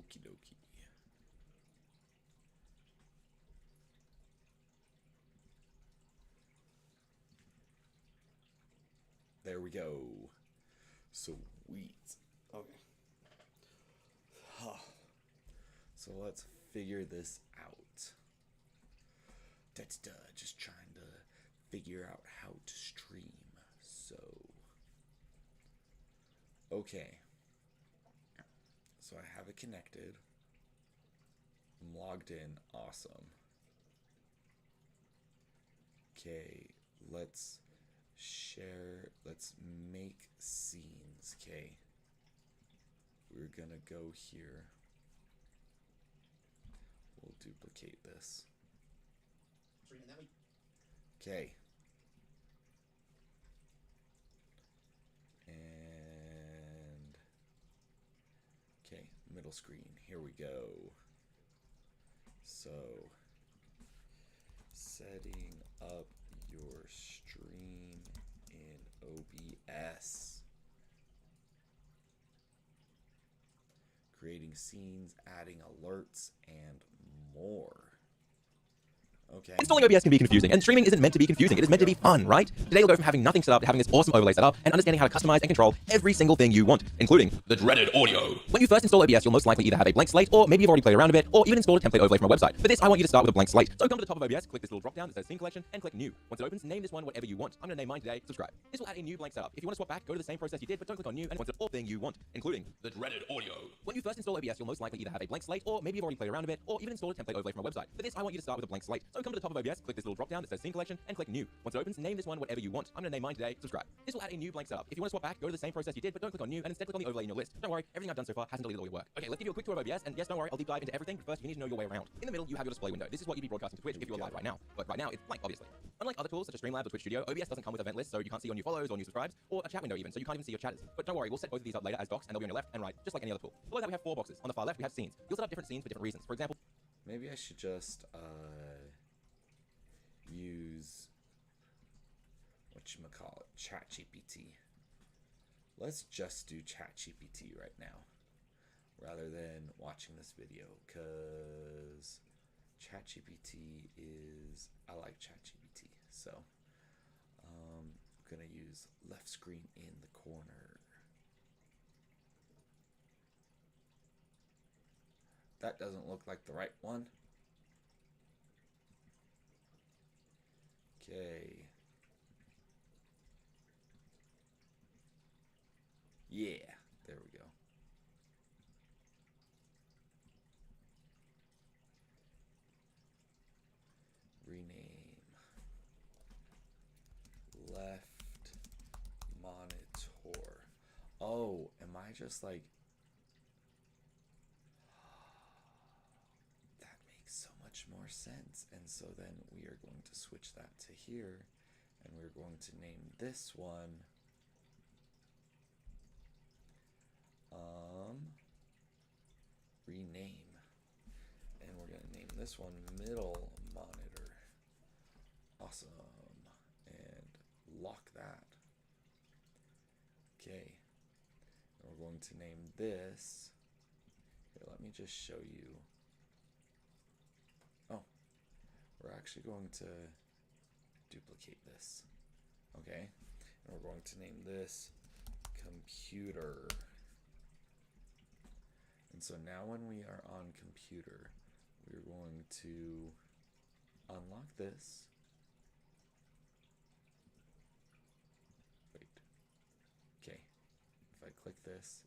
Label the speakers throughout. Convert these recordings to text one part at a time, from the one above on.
Speaker 1: Okie dokie. There we go. Sweet. Okay. So let's figure this out. Just trying to figure out how to stream. So, okay. So I have it connected. I'm logged in. Awesome. Okay, let's share. Let's make scenes. Okay. We're gonna go here. We'll duplicate this. Okay. And okay, middle screen. Here we go. So, setting up your stream in OBS. Creating scenes, adding alerts, and more. Okay.
Speaker 2: Installing OBS can be confusing, and streaming isn't meant to be confusing. It is meant to be fun, right? Today we'll go from having nothing set up to having this awesome overlay set up and understanding how to customize and control every single thing you want, including the dreaded audio. When you first install OBS, you'll most likely either have a blank slate, or maybe you've already played around a bit, or even installed a template overlay from a website. For this, I want you to start with a blank slate. So come to the top of OBS, click this little drop down that says Scene Collection, and click New. Once it opens, name this one whatever you want. I'm going to name mine today Subscribe. This will add a new blank setup. If you want to swap back, go to the same process you did, but don't click on New, and once it all thing you want, including the dreaded audio. When you first install OBS, you'll most likely either have a blank slate, or maybe you've already played around a bit, or even installed a template overlay from a website. For this, I want you to start with a blank slate. So come to the top of OBS, click this little drop down that says Scene Collection, and click New. Once it opens, name this one whatever you want. I'm going to name mine today Subscribe. This will add a new blank setup. If you want to swap back, go to the same process you did, but don't click on New, and instead click on the overlay in your list. Don't worry, everything I've done so far hasn't deleted all your work. Okay, let's give you a quick tour of OBS, and yes, don't worry, I'll deep dive into everything, but first you need to know your way around. In the middle, you have your display window. This is what you'd be broadcasting to Twitch if you were live right now. But right now, it's blank, obviously. Unlike other tools such as Streamlabs or Twitch Studio, OBS doesn't come with event lists, so you can't see your new follows or new subscribes, or a chat window even, so you can't even see your chatters. But don't worry, we'll set both of these up later as docs, and they'll be on your left and right, just like any other tool. Below that, we have 4 boxes. On the far left, we have scenes. You'll set up different scenes for different reasons. For example,
Speaker 1: maybe I should just use whatchamacallit, ChatGPT. Let's just do ChatGPT right now rather than watching this video, because ChatGPT is, I like ChatGPT. So I'm gonna use left screen in the corner. That doesn't look like the right one. Okay. Yeah, there we go. Rename. Left monitor. Oh, am I just like... That makes so much more sense. And so then we are going to switch that to here, and we're going to name this one rename, and we're going to name this one middle monitor. Awesome. And lock that. Okay, and we're going to name this, here, let me just show you. Oh, we're actually going to duplicate this. Okay, and we're going to name this computer. And so now when we are on computer, we're going to unlock this. Wait. Okay. If I click this,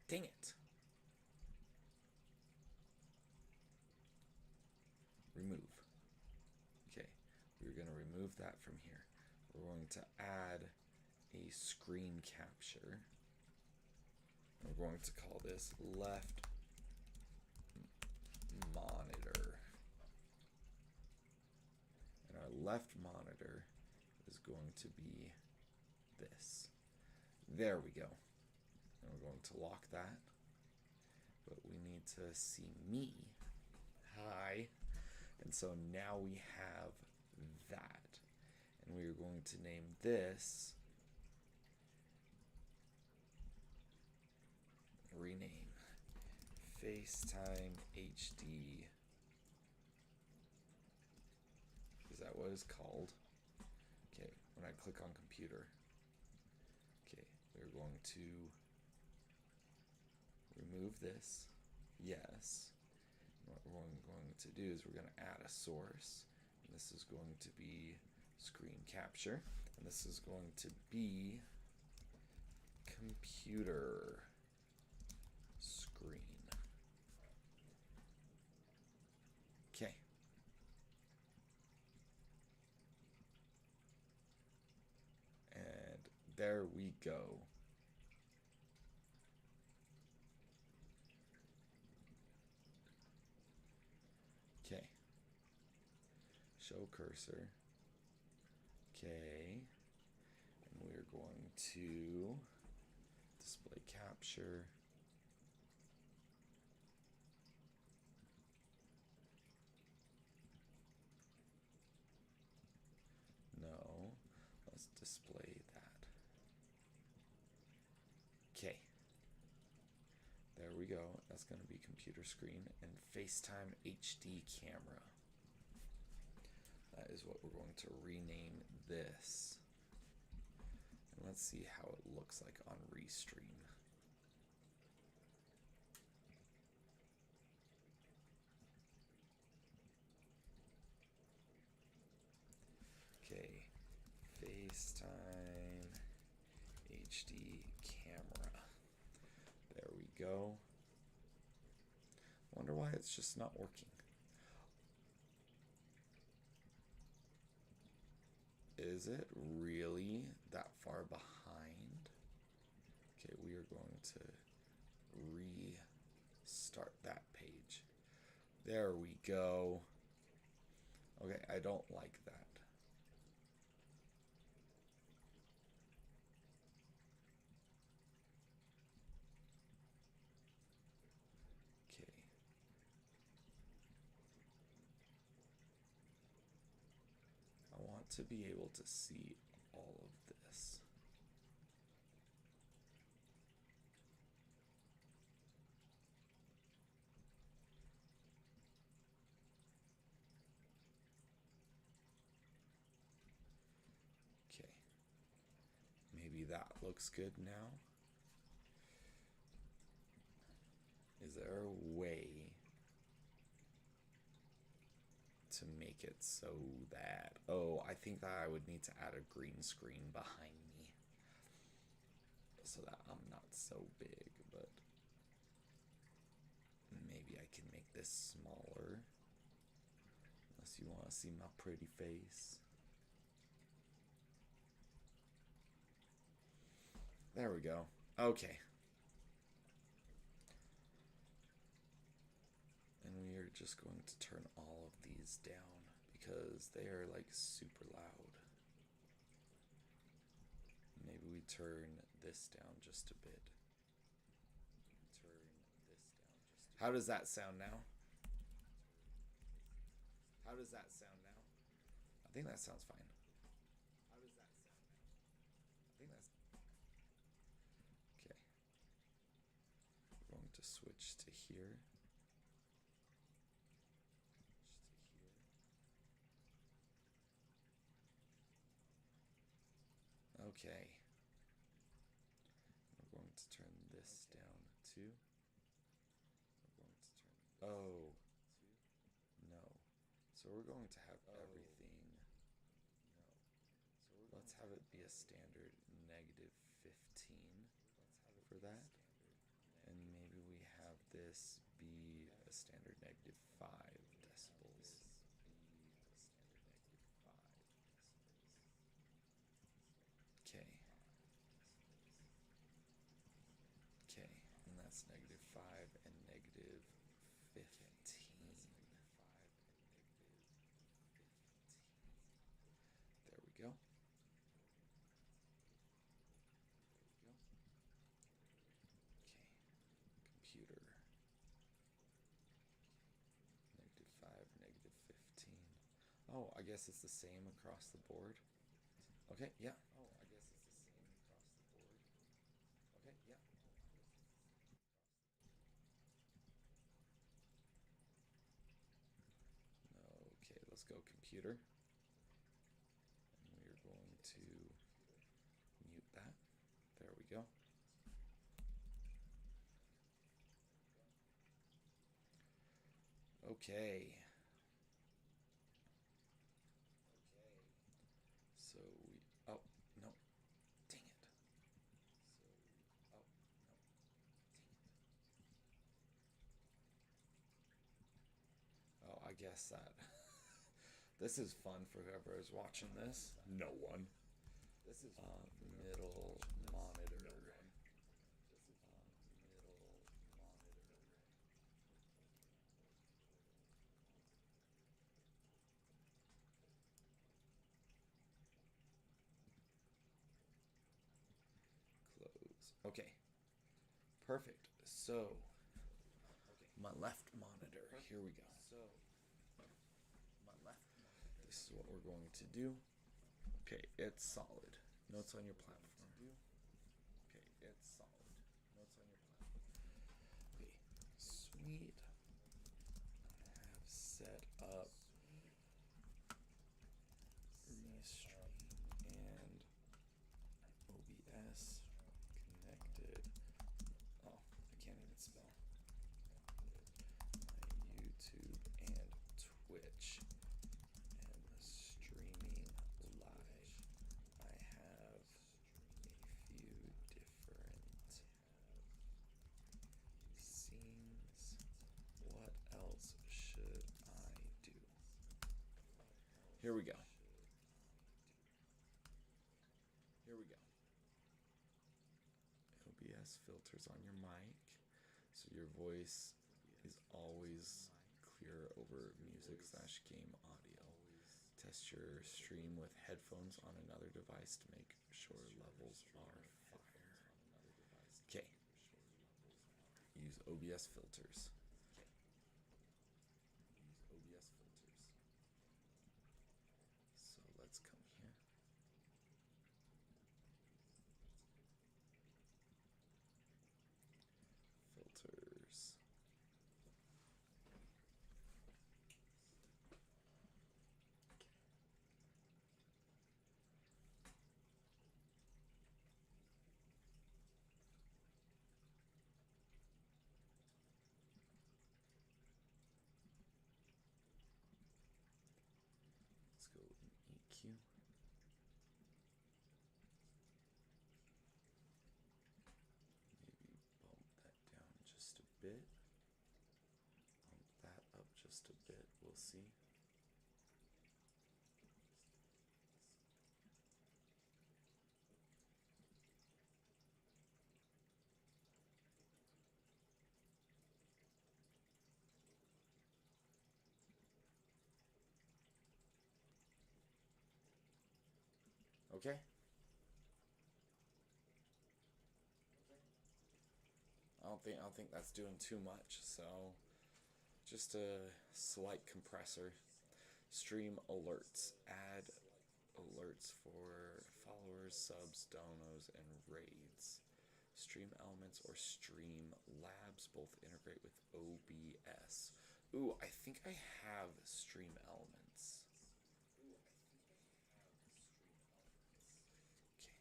Speaker 1: dang it. Remove. Okay. We're going to remove that from here. We're going to add a screen capture. We're going to call this left monitor. And our left monitor is going to be this. There we go. And we're going to lock that. But we need to see me. Hi. And so now we have that. And we are going to name this rename. FaceTime HD. Is that what it's called? Okay, when I click on computer. Okay, we're going to remove this. Yes. And what we're going to do is we're going to add a source. And this is going to be screen capture. And this is going to be computer screen. Okay. And there we go. Okay. Show cursor. Okay. And we're going to display capture. No. Let's display that. Okay. There we go. That's going to be computer screen and FaceTime HD camera. That is what we're going to rename this. And let's see how it looks like on Restream. Okay, FaceTime HD camera. There we go. Wonder why it's just not working. Is it really that far behind? Okay, we are going to restart that page. There we go. Okay, I don't like that. Okay. I want to be able to see all of this. Okay. Maybe that looks good now. Is there a way to make it so that... Oh, I think that I would need to add a green screen behind me so that I'm not so big, but maybe I can make this smaller. Unless you want to see my pretty face. There we go. Okay. And we are just going to turn all of these down because they are like super loud. Maybe we turn this down just a bit. How does that sound now? How does that sound now? I think that sounds fine. How does that sound now? I think that's... Okay. We're going to switch to here. Okay. We're going to turn this down too. We're going to turn... Oh. No. So we're going to have everything... Let's have it be a standard -15 for that. And maybe we have this be a standard -5 decibels. Okay. Okay, and that's -5 and -15. There we go. Computer. -5, -15. Oh, I guess it's the same across the board. Okay, yeah. Oh, I guess it's the same across the board. Okay, yeah. go computer. And we're going to mute that. There we go. Okay. So we, oh, no, dang it. Oh, I guess that. This is fun for whoever is watching this. No one. This is middle monitor. Close. Okay. Perfect. So, my left monitor. Here we go. This is what we're going to do. Okay, it's solid. Notes on your platform. Okay, it's solid. Notes on your platform. Okay, sweet. I have set up restream and OBS connected. Oh, I can't even spell. My YouTube and Twitch and streaming live. I have a few different scenes. What else should I do? Here we go. Here we go. OBS filters on your mic, so your voice is always clear over music/game audio. Test your stream with headphones on another device to make sure levels are fire. Okay. Use OBS filters. So let's come here. Filters. Let's go in EQ. Maybe bump that down just a bit. Bump that up just a bit. We'll see. Okay. I don't think that's doing too much. So just a slight compressor. Stream alerts. Add alerts for followers, subs, donos, and raids. Stream elements or stream labs both integrate with OBS. Ooh, I think I have stream elements. Okay.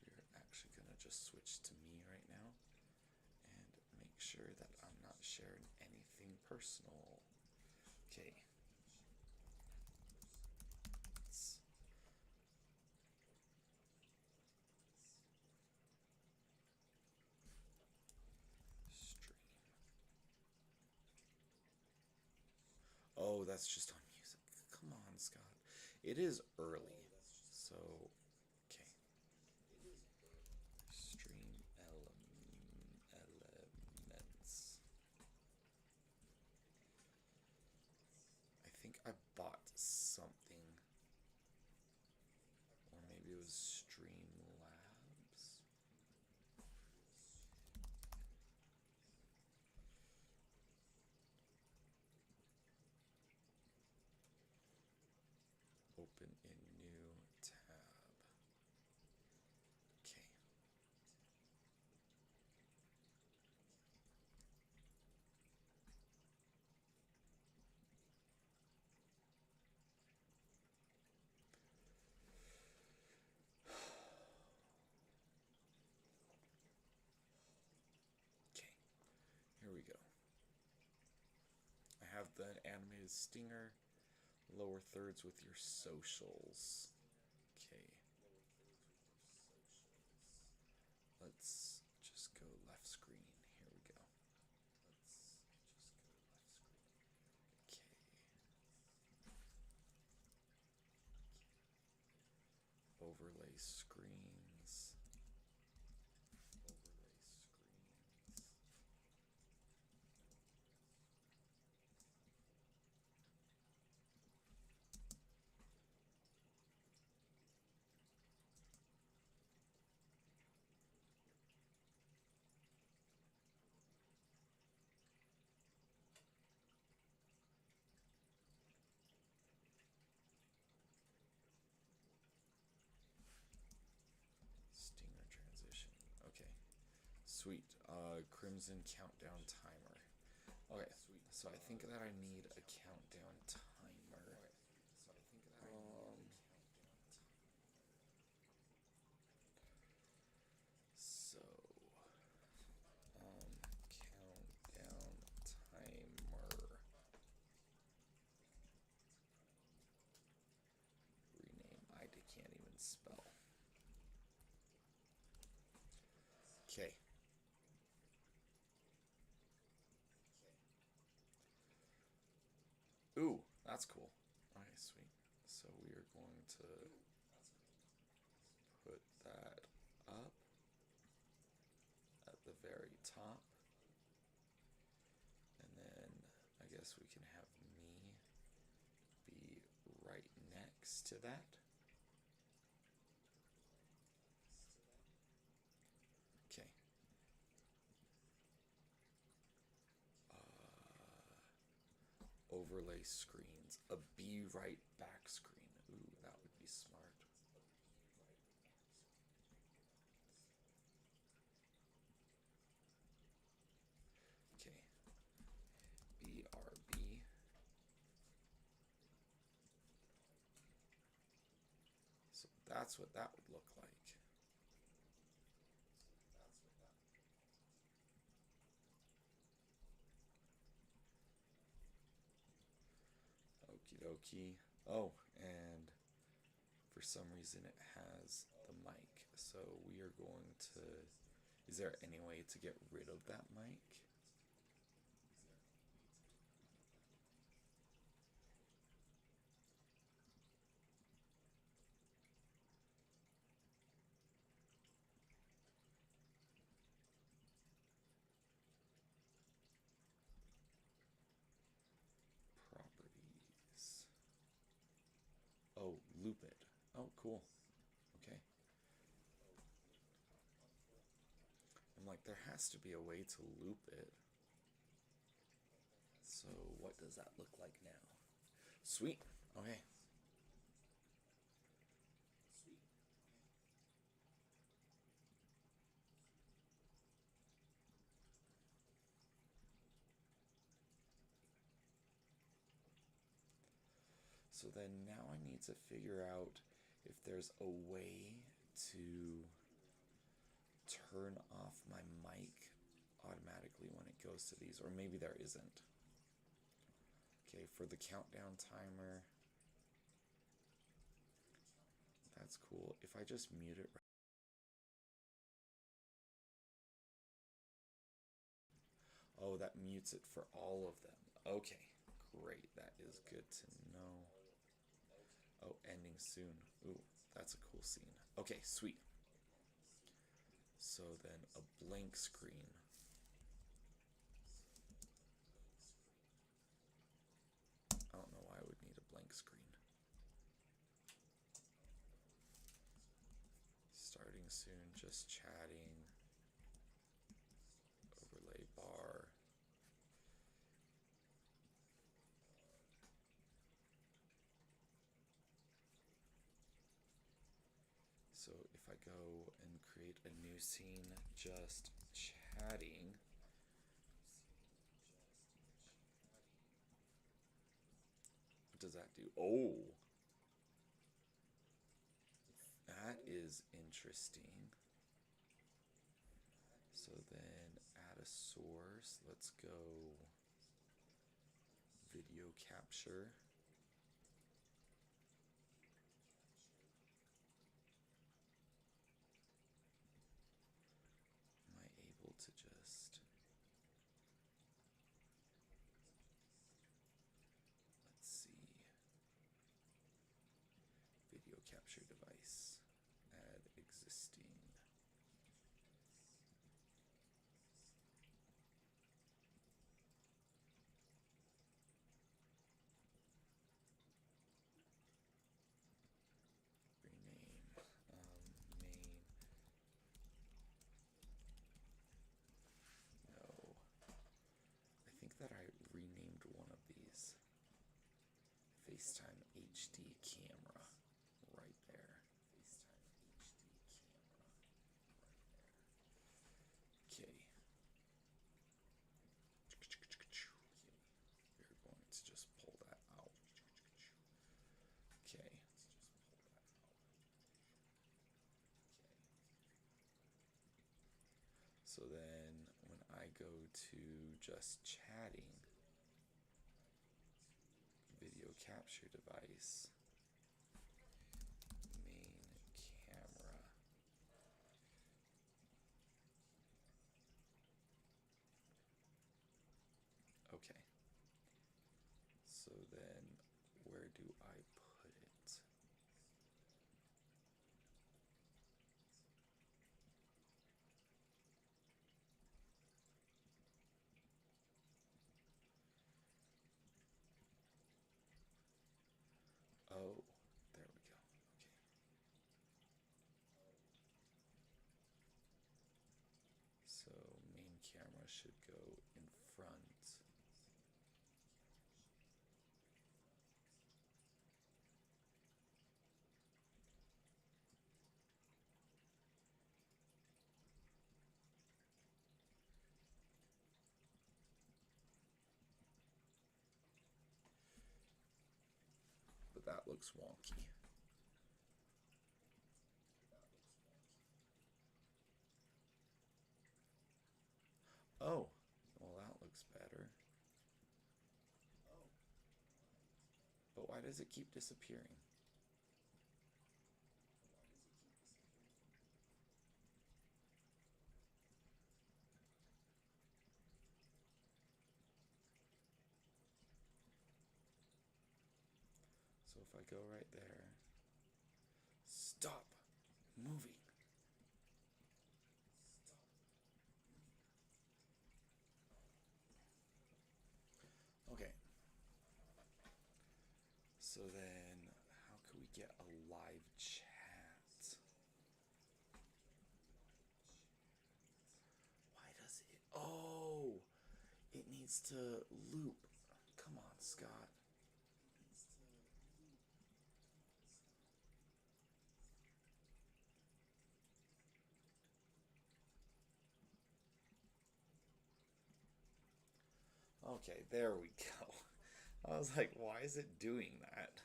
Speaker 1: We're actually gonna just switch to me right now and make sure that I'm not sharing anything personal. Okay. Let's stream. Oh, that's just on music. Come on, Scott. It is early, so okay. Stream elements. I think I bought something, or maybe it was Stream Labs. Open in new tab. Okay. we go. I have the animated stinger, lower thirds with your socials. Okay. Let's just go left screen. Here we go. Okay. Overlay screens. Stinger transition. Okay. Sweet. Crimson countdown timer. Okay, so I think that I need a countdown timer. So, countdown timer. Rename. I can't even spell. Okay. Ooh, that's cool. Alright, sweet. So we are going to put that up at the very top. And then I guess we can have me be right next to that. Okay. Overlay screens. A be right back screen. Ooh, that would be smart. Okay. BRB. So that's what that would look like. Okie dokie. Oh, and for some reason it has the mic. So we are going to. Is there any way to get rid of that mic? Properties. Oh, loop it. Oh, cool. Okay. I'm like, there has to be a way to loop it. So what does that look like now? Sweet. Okay. So then now I need to figure out if there's a way to turn off my mic automatically when it goes to these, or maybe there isn't. Okay, for the countdown timer, that's cool. If I just mute it. Oh, that mutes it for all of them. Okay, great. That is good to know. Oh, ending soon. Ooh, that's a cool scene. Okay, sweet. So then a blank screen. I don't know why I would need a blank screen. Starting soon, just chatting. Overlay bar. So if I go and create a new scene, just chatting. What does that do? Oh, that is interesting. So then add a source. Let's go video capture. Am I able to just... Let's see. Video capture device. Add existing. Rename. Main. No. I think that I renamed one of these. FaceTime HD camera. Right there. FaceTime HD camera. Right there. Okay. We're going to just pull that out. Okay. So then when I go to just chatting, video capture device, main camera. Okay. So then where do I put it? Oh, there we go. Okay. So main camera should go in front. But that looks wonky. Oh, well that looks better. But why does it keep disappearing? So if I go right there, stop moving. Okay. So then, how can we get a live chat? Why does it? Oh, it needs to loop. Come on, Scott. Okay, there we go. I was like, why is it doing that?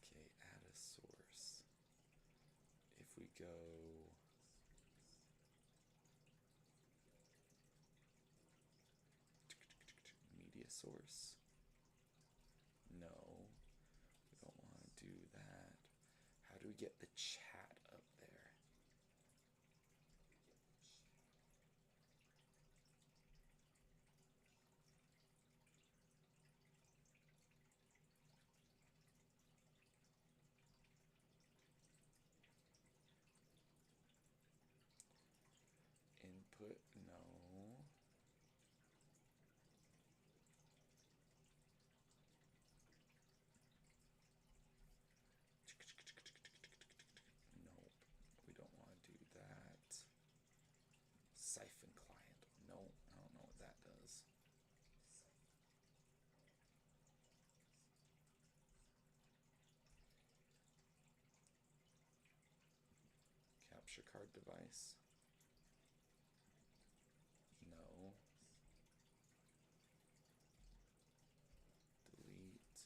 Speaker 1: Okay, add a source. If we go media source, no, we don't want to do that. How do we get the chat up there? Input, no. Nope, we don't want to do that. Siphon client, no, I don't know what that does. Capture card device, no. Delete.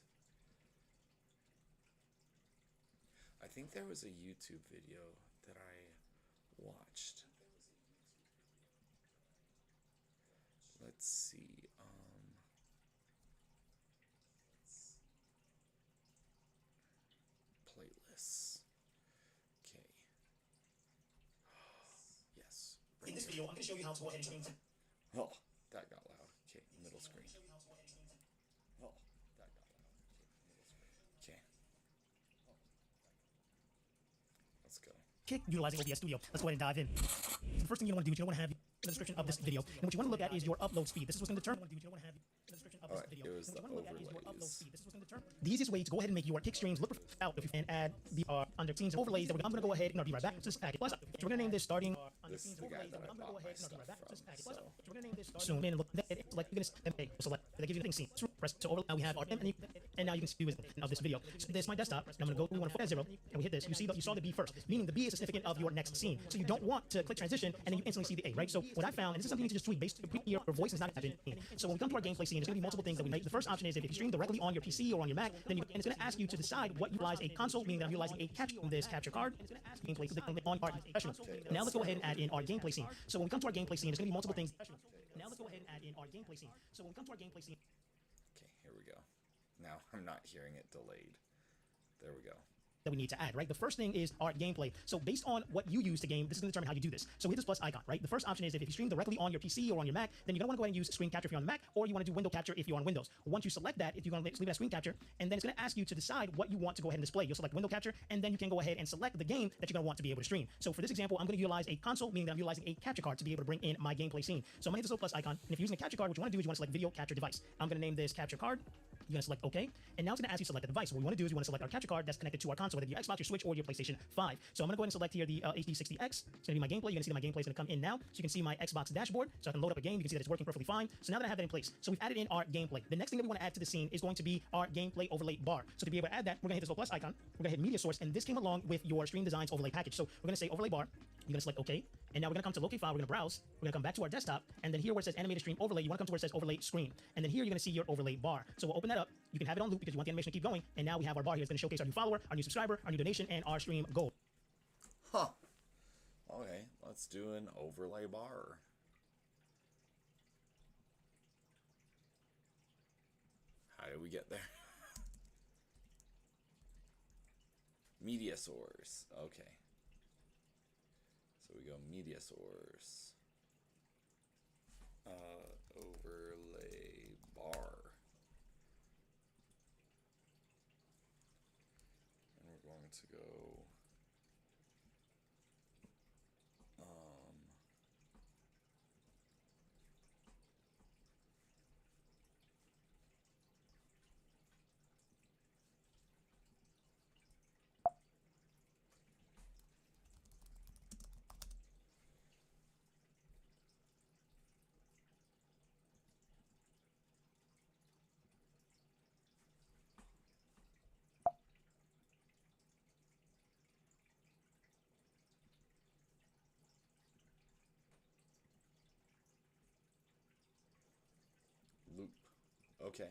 Speaker 1: I think there was a YouTube video that I watched. Let's see. Playlists. Okay. Yes.
Speaker 3: In this video, I'm going to show you how to go ahead and stream.
Speaker 1: Oh, that got loud. Okay, middle screen. Oh, that got loud. Okay, middle screen. Okay. Let's go.
Speaker 3: Kick utilizing OBS Studio. Let's go ahead and dive in. The first thing you want to do is you don't want to have in the description of this video. And what you want to look at is your upload speed. This is what's going to determine what you don't want to have in the description of this video.
Speaker 1: It was the overlays.
Speaker 3: This is what's going to determine the easiest way to go ahead and make your kick streams look out if you can add the under scenes and overlays. I'm going to go ahead and I'll be right back to this package. Plus, we're going to name this starting
Speaker 1: This is the guy that I bought my stuff from, so...
Speaker 3: we're going to name this zoom in and look like you're going to select that gives you the thing scene. Press to over. Now we have our and now you can see of this video. So this is my desktop. And I'm going to go to 1.0 and we hit this. You saw the B first, meaning the B is a significant of your next scene. So you don't want to click transition and then you instantly see the A, right? So what I found, and this is something you need to just tweak based on your voice is not happening. So when we come to our gameplay scene, there's going to be multiple things that we make. The first option is if you stream directly on your PC or on your Mac, then and it's going to ask you to decide what you utilize a console, meaning that I'm utilizing a capture on this capture card. Gameplay on our professional. Now let's go ahead and add in our gameplay scene. So when we come to our gameplay scene, there's going to be multiple things. Now let's go ahead and add in our gameplay scene. So when we come to our gameplay scene.
Speaker 1: Okay, here we go. Now I'm not hearing it delayed. There we go.
Speaker 3: That we need to add, right? The first thing is our gameplay. So based on what you use to game, this is going to determine how you do this. So we hit this plus icon, right? The first option is if you stream directly on your PC or on your Mac, then you're going to want to go ahead and use screen capture if you're on the Mac, or you want to do window capture if you're on Windows. Once you select that, if you're going to leave that screen capture, and then it's going to ask you to decide what you want to go ahead and display. You'll select window capture, and then you can go ahead and select the game that you're going to want to be able to stream. So for this example, I'm going to utilize a console, meaning that I'm utilizing a capture card to be able to bring in my gameplay scene. So I'm going to hit this little plus icon, and if you're using a capture card, what you want to do is you want to select video capture device. I'm going to name this capture card. You're going to select OK, and now it's going to ask you to select a device. So what we want to do is we want to select our capture card that's connected to our console, whether it be your Xbox, your Switch, or your PlayStation 5. So I'm going to go ahead and select here the HD60X. It's going to be my gameplay. You're going to see that my gameplay is going to come in now. So you can see my Xbox dashboard. So I can load up a game. You can see that it's working perfectly fine. So now that I have that in place, so we've added in our gameplay. The next thing that we want to add to the scene is going to be our gameplay overlay bar. So to be able to add that, we're going to hit this little plus icon. We're going to hit media source, and this came along with your Stream Designs overlay package. So we're going to say overlay bar. You're going to select OK. And now we're going to come to locate file. We're going to browse. We're going to come back to our desktop. And then here where it says animated stream overlay, you want to come to where it says overlay screen. And then here you're going to see your overlay bar. So we'll open that up. You can have it on loop because you want the animation to keep going. And now we have our bar here. It's going to showcase our new follower, our new subscriber, our new donation, and our stream goal.
Speaker 1: Huh. Okay, let's do an overlay bar. How did we get there? Media source. Okay. So we go media source. Overlay bar. And we're going to go loop. Okay.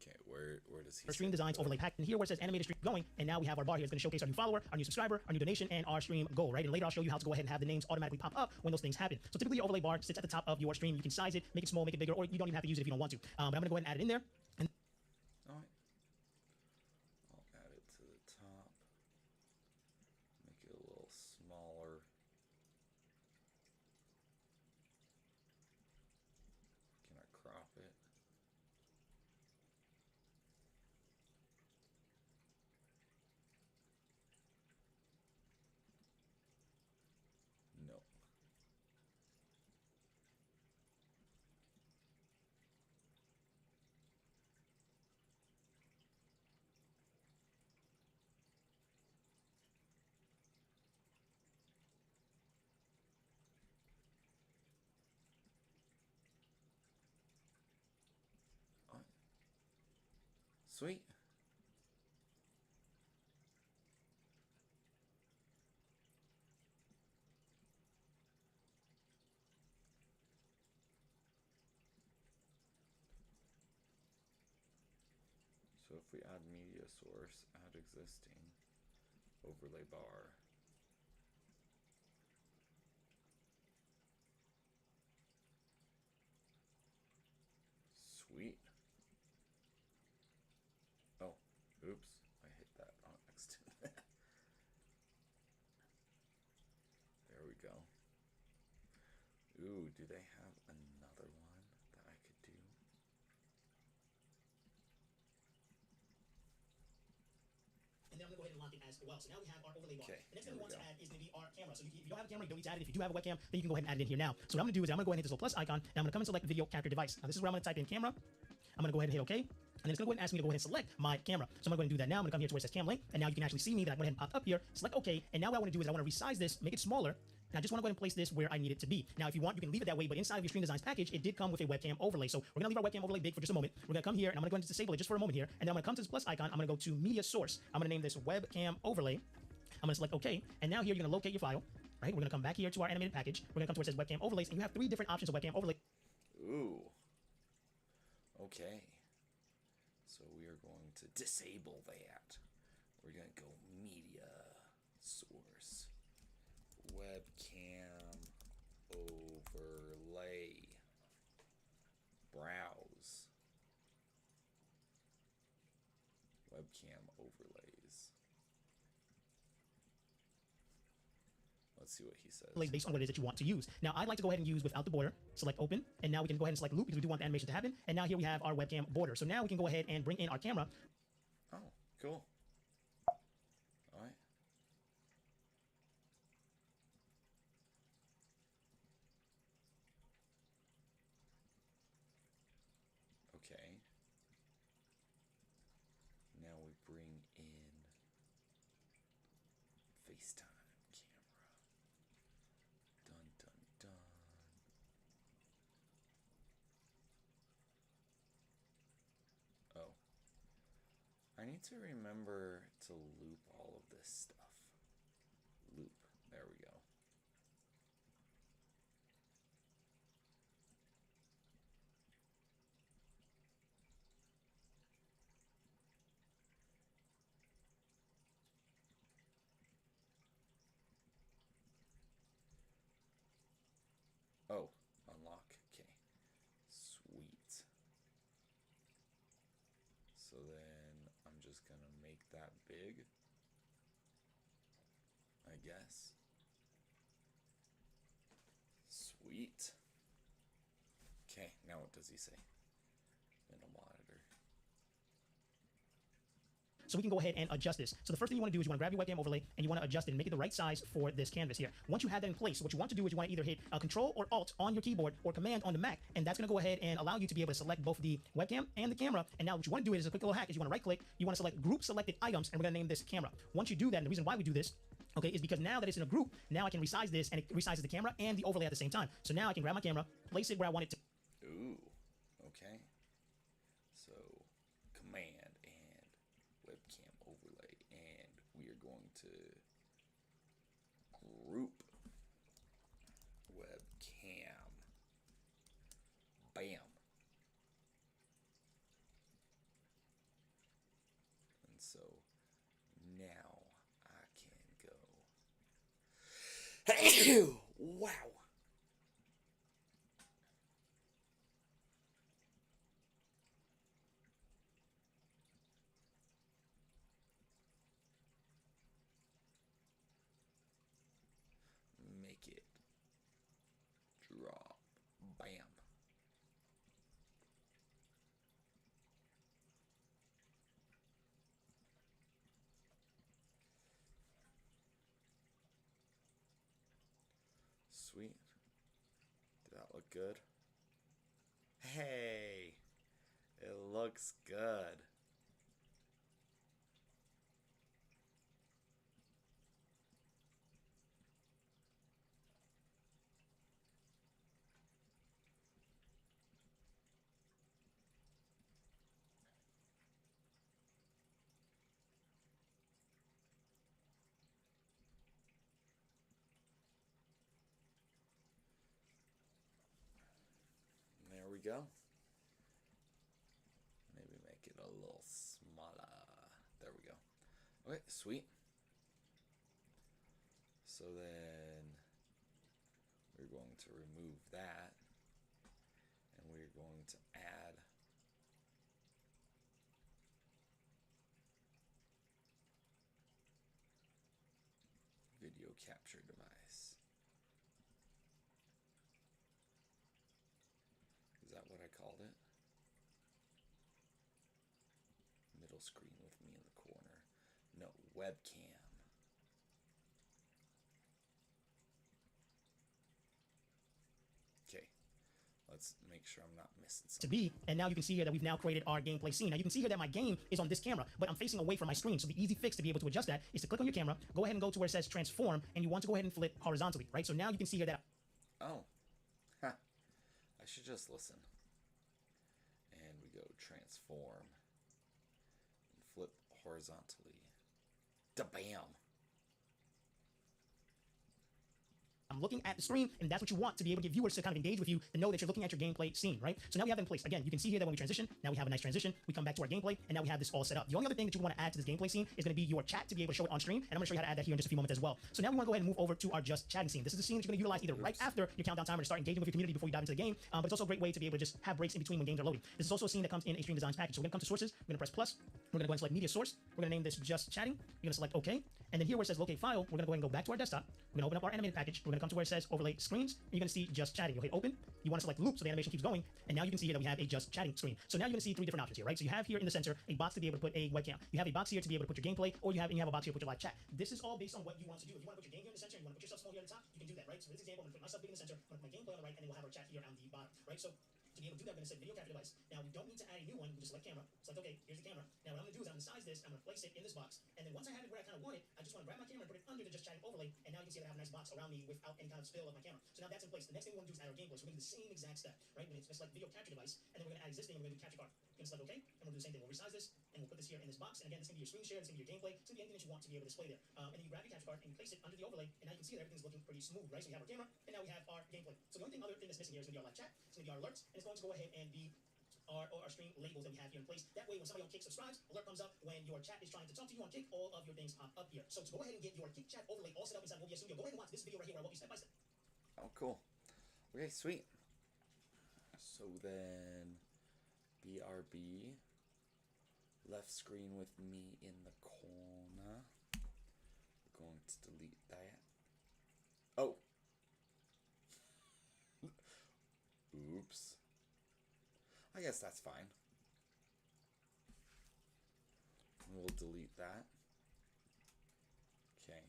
Speaker 1: Okay, where does he?
Speaker 3: Our Stream Designs overlay pack. And here where it says animated stream going, and now we have our bar here. It's going to showcase our new follower, our new subscriber, our new donation, and our stream goal, right? And later I'll show you how to go ahead and have the names automatically pop up when those things happen. So typically your overlay bar sits at the top of your stream. You can size it, make it small, make it bigger, or you don't even have to use it if you don't want to. But I'm going to go ahead and add it in there. And
Speaker 1: All right. I'll add it to the top. Make it a little smaller. Can I crop it? No. Sweet. So if we add media source, add existing, overlay bar. Sweet. Oh, oops. I hit that on accident. There we go. Ooh, do they have another one that I could do?
Speaker 3: And then I'm going to go ahead and lock it as well. So now we have our overlay bar.
Speaker 1: Okay,
Speaker 3: The next thing
Speaker 1: here
Speaker 3: we
Speaker 1: we
Speaker 3: want to
Speaker 1: go.
Speaker 3: add is going to be our camera. So if you don't have a camera, you don't need to add it. If you do have a webcam, then you can go ahead and add it in here now. So what I'm going to do is I'm going to go ahead and hit this little plus icon, and I'm going to come and select video capture device. Now this is where I'm going to type in camera. I'm going to go ahead and hit OK. And then it's going to go ahead and ask me to go ahead and select my camera. So I'm going to go ahead and do that now. I'm going to come here to where it says cam link. And now you can actually see me that I went ahead and popped up here. Select OK. And now what I want to do is I want to resize this, make it smaller. And I just want to go ahead and place this where I need it to be. Now, if you want, you can leave it that way, but inside of your Stream Designs package, it did come with a webcam overlay. So we're going to leave our webcam overlay big for just a moment. We're going to come here, and I'm going to go ahead and disable it just for a moment here. And then I'm going to come to this plus icon. I'm going to go to media source. I'm going to name this webcam overlay. I'm going to select OK. And now here you're going to locate your file. Right? We're going to come back here to our animated package. We're going to come to where it says webcam overlays, and you have 3 different options of webcam overlay.
Speaker 1: Ooh. Okay. So we are going to disable that. We're going to go media source. Webcam overlay. Browse. Webcam overlays. Let's see what he says.
Speaker 3: Based on what it is that you want to use. Now, I'd like to go ahead and use without the border. Select open, and now we can go ahead and select loop because we do want the animation to happen. And now here we have our webcam border. So now we can go ahead and bring in our camera.
Speaker 1: Oh, cool. All right. Okay. Now we bring in FaceTime camera. Dun dun dun. Oh. I need to remember to loop all of this stuff. Loop. There we go. Oh, unlock. Okay. Sweet. So then I'm just gonna make that big, I guess. Sweet. Okay, now what does he say? Middle monitor.
Speaker 3: So we can go ahead and adjust this. So the first thing you want to do is you want to grab your webcam overlay and you want to adjust it and make it the right size for this canvas here. Once you have that in place, what you want to do is you want to either hit Control or Alt on your keyboard or Command on the Mac, and that's going to go ahead and allow you to be able to select both the webcam and the camera. And now what you want to do is a quick little hack is you want to right click, you want to select Group Selected Items, and we're going to name this camera. Once you do that, and the reason why we do this, okay, is because now that it's in a group, now I can resize this and it resizes the camera and the overlay at the same time. So now I can grab my camera, place it where I want it to.
Speaker 1: Ooh, okay. So, Command and webcam overlay, and we are going to group webcam. Bam. And so now I can go. Wow. Make it drop. Bam. Sweet. Did that look good? Hey, it looks good. There we go. Maybe make it a little smaller. Okay, sweet. So then we're going to remove that, and we're going to add video capture device. Is that what I called it? Middle screen with me in the corner. No, webcam. Okay, let's make sure I'm not missing
Speaker 3: to
Speaker 1: something.
Speaker 3: be. And now you can see here that we've now created our gameplay scene. Now you can see here that my game is on this camera, but I'm facing away from my screen. So the easy fix to be able to adjust that is to click on your camera, go ahead and go to where it says transform, and you want to go ahead and flip horizontally, right? So now you can see here that
Speaker 1: Oh, ha. I should just listen. And we go transform and flip horizontally. Da-bam!
Speaker 3: I'm looking at the screen, and that's what you want to be able to get viewers to kind of engage with you, to know that you're looking at your gameplay scene, right? So now we have it in place. Again, you can see here that when we transition, now we have a nice transition. We come back to our gameplay, and now we have this all set up. The only other thing that you want to add to this gameplay scene is going to be your chat to be able to show it on stream, and I'm going to show you how to add that here in just a few moments as well. So now we want to go ahead and move over to our just chatting scene. This is a scene that you're going to utilize either right after your countdown timer to start engaging with your community before you dive into the game, but it's also a great way to be able to just have breaks in between when games are loading. This is also a scene that comes in a Stream Designs package. So we're going to come to sources, we're going to press plus, we're going to go and select media source, we're going to name this just chatting, you're going to select OK, and then here where it says locate file, we're going to go ahead and go back to our desktop, we're going to open up our animated package, we're going to come to where it says overlay screens, and you're going to see just chatting. You'll hit open, you want to select loop so the animation keeps going, and now you can see here that we have a just chatting screen. So now you're going to see three different options here, right? So you have here in the center a box to be able to put a webcam, you have a box here to be able to put your gameplay, or you have a box here to put your live chat. This is all based on what you want to do. If you want to put your game here in the center and you want to put yourself small here at the top, you can do that, right? So for this example, I'm going to put myself big in the center, I'm going to put my gameplay on the right, and then we'll have our chat here on the bottom, right? So to be able to do that, we're going to set video capture device. Now we don't need to add a new one. We just select camera. Select OK. Here's the camera. Now what I'm going to do is I'm going to size this. I'm going to place it in this box. And then once I have it where I kind of want it, I just want to grab my camera and put it under the just chatting overlay. And now you can see that I have a nice box around me without any kind of spill of my camera. So now that's in place. The next thing we want to do is add our gameplay. So we're going to do the same exact step, right? We're going to select video capture device, and then we're going to add existing. And we're going to do capture card. We're going to select OK, and we'll do the same thing. We'll resize this, and we'll put this here in this box. And again, this is going to be your screen share. This is going to be your gameplay. It's going to be anything that you want to be able to display there. And then you grab your capture card and you place it under the overlay, and now you can see that everything's looking pretty smooth, right? So we have our camera, and now we have our gameplay. So the only other thing that's missing here is going to be our live chat. It's going to be our alerts, and it's going to go ahead and be our stream labels that we have here in place. That way, when somebody on Kick subscribes, alert comes up. When your chat is trying to talk to you on Kick, all of your things pop up here. So to go ahead and get your Kick chat overlay all set up inside OBS Studio, go ahead and watch this video right here where I walk you step by step.
Speaker 1: Oh, cool. Okay, sweet. So then, BRB, left screen with me in the corner. We're going to delete that. Oh. Oops. I guess that's fine. We'll delete that. Okay.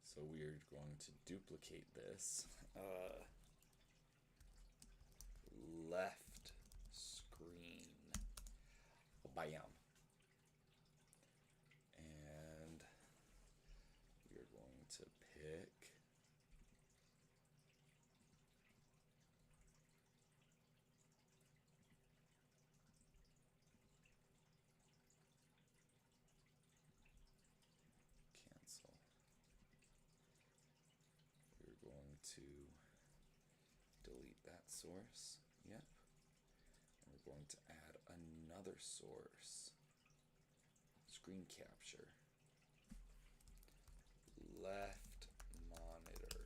Speaker 1: So we're going to duplicate this. Left screen. Bam. And we're going to pick cancel. We're going to delete that source. Yep. And we're going to add another source. Screen capture. Left monitor.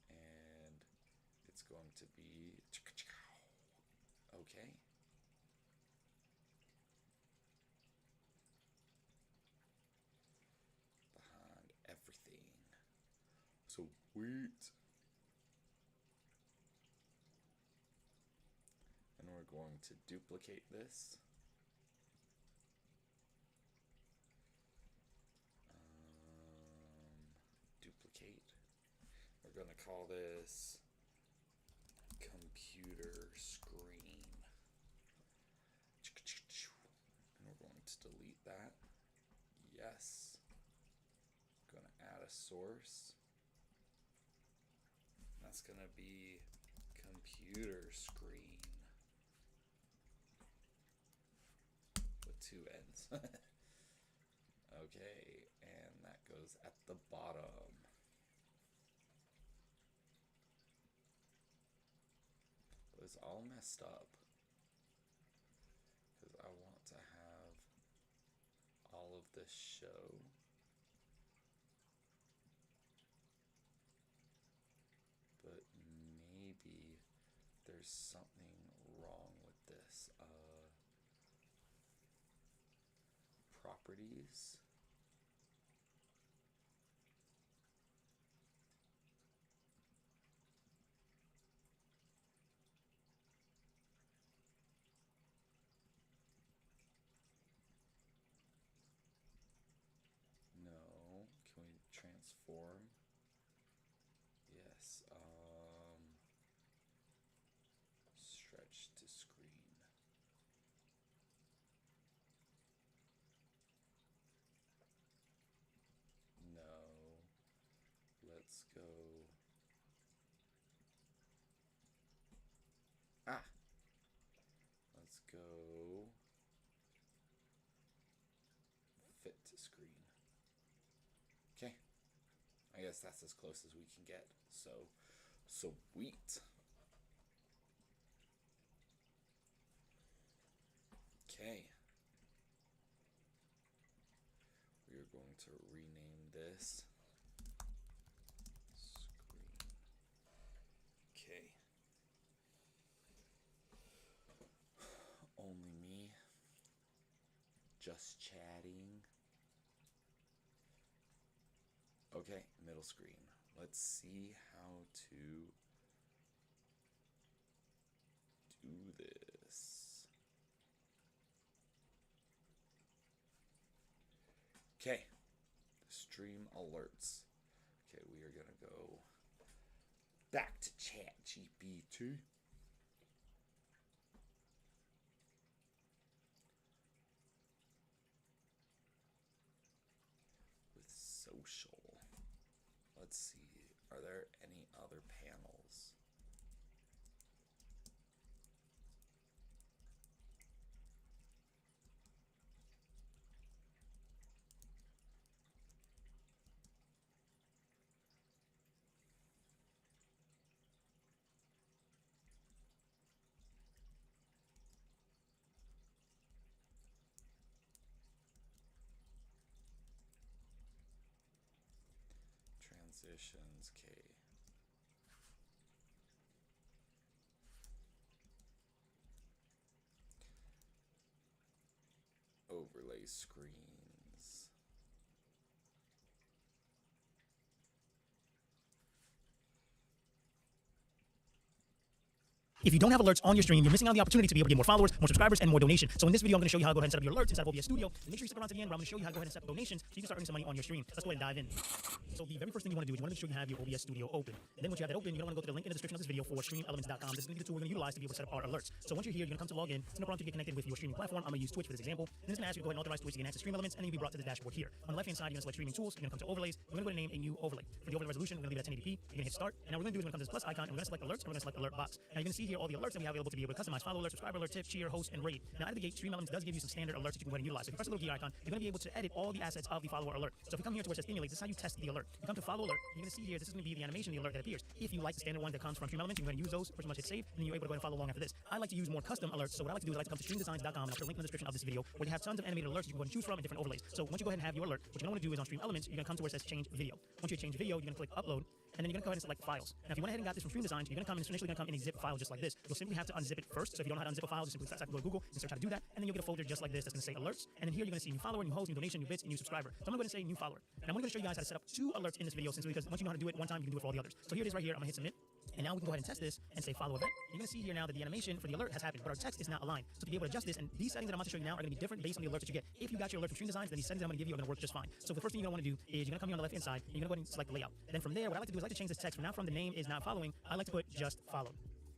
Speaker 1: And it's going to be okay. Behind everything. So sweet. And we're going to duplicate this. Duplicate. We're going to call this computer screen. And we're going to delete that. Yes. Going to add a source. That's going to be computer screen with two ends. Okay, and that goes at the bottom. But it's all messed up because the show. But maybe there's something wrong with this. Properties. No. Can we transform? Yes. Stretch to screen. No. Let's go. Ah. Let's go. Fit to screen. Okay. I guess that's as close as we can get. So, sweet. Okay. We are going to rename this screen. Okay. Only me. Just chatting. Okay, middle screen. Let's see how to do this. Okay, stream alerts. Okay, we are gonna go back to ChatGPT. With social. Let's see, are there any other panels? Transitions, K. Overlay screens.
Speaker 3: If you don't have alerts on your stream, you're missing out on the opportunity to be able to get more followers, more subscribers, and more donation. So in this video, I'm going to show you how to go ahead and set up your alerts inside of OBS Studio. And make sure you stick around to the end where I'm going to show you how to go ahead and set up donations so you can start earning some money on your stream. Let's go ahead and dive in. So the very first thing you want to do is you want to make sure you have your OBS Studio open. And then once you have that open, you're going to want to go to the link in the description of this video for streamelements.com. This is going to be the tool we're going to utilize to be able to set up our alerts. So once you're here, you're going to come to log in. It's going to prompt you to get connected with your streaming platform. I'm going to use Twitch for this example. And it's going to ask you to go ahead and authorize Twitch to get access to Stream Elements, and then you'll be brought to the dashboard here. On the left-hand side, you're going to select streaming tools. You're going to come to overlays. We're going to go ahead and name a new overlay. For the overlay resolution, we're going to leave it at 1080p. You're going to hit start. And now what we're going to do is we're going to come to this plus icon, and we're going to select alerts, and we're going to select alert box. Now you're going to see here all the alerts that we have available to be able to customize: follow alert, subscriber alert, tip, cheer, host, and raid. Now out of the gate, Stream Elements does give you some standard alerts that you can go ahead and utilize. So if you press the little gear icon, you're going to be able to edit all the assets of the follower alert. So if you come here to where it says emulate, this is how you test the alert. You come to follow alert, you're going to see here, this is going to be the animation of the alert that appears. If you like the standard one that comes from Stream Elements, you can go ahead and use those, pretty much hit save, and then you're able to go ahead and follow along after this. I like to use more custom alerts, so what I like to do is I like to come to streamdesigns.com, and I'll put a link in the description of this video where they have tons of animated alerts you can go ahead and choose from and different overlays. So once you go ahead and have your alert, what you're going to want to do is on Stream Elements, you're going to come to where it says change video. Once you change video, you're going to click upload, and then you're going to go ahead and select files. Now if you went ahead and got this from Stream Designs, you're going to come, and it's initially going to come in a zip file just like this. You'll simply have to unzip it first. So if you don't know how to unzip a file, just simply go to Google and search how to do that, and then you'll get a folder just like this that's going to say alerts. And then here you're going to see new follower, new host, new donation, new bits, and new subscriber. So I'm going to say new follower. And I'm going to show you guys how to set up 2 alerts in this video, simply because once you know how to do it one time, you can do it for all the others. So here it is right here. I'm going to hit submit. And now we can go ahead and test this and say follow event. You're going to see here now that the animation for the alert has happened, but our text is not aligned. So to be able to adjust this, and these settings that I'm about to show you now are going to be different based on the alerts that you get. If you got your alert from Stream Designs, then these settings that I'm going to give you are going to work just fine. So the first thing you're going to want to do is you're going to come here on the left hand side, and you're going to go ahead and select layout. And then from there, what I like to do is I like to change this text from now from the name is not following. I like to put just followed.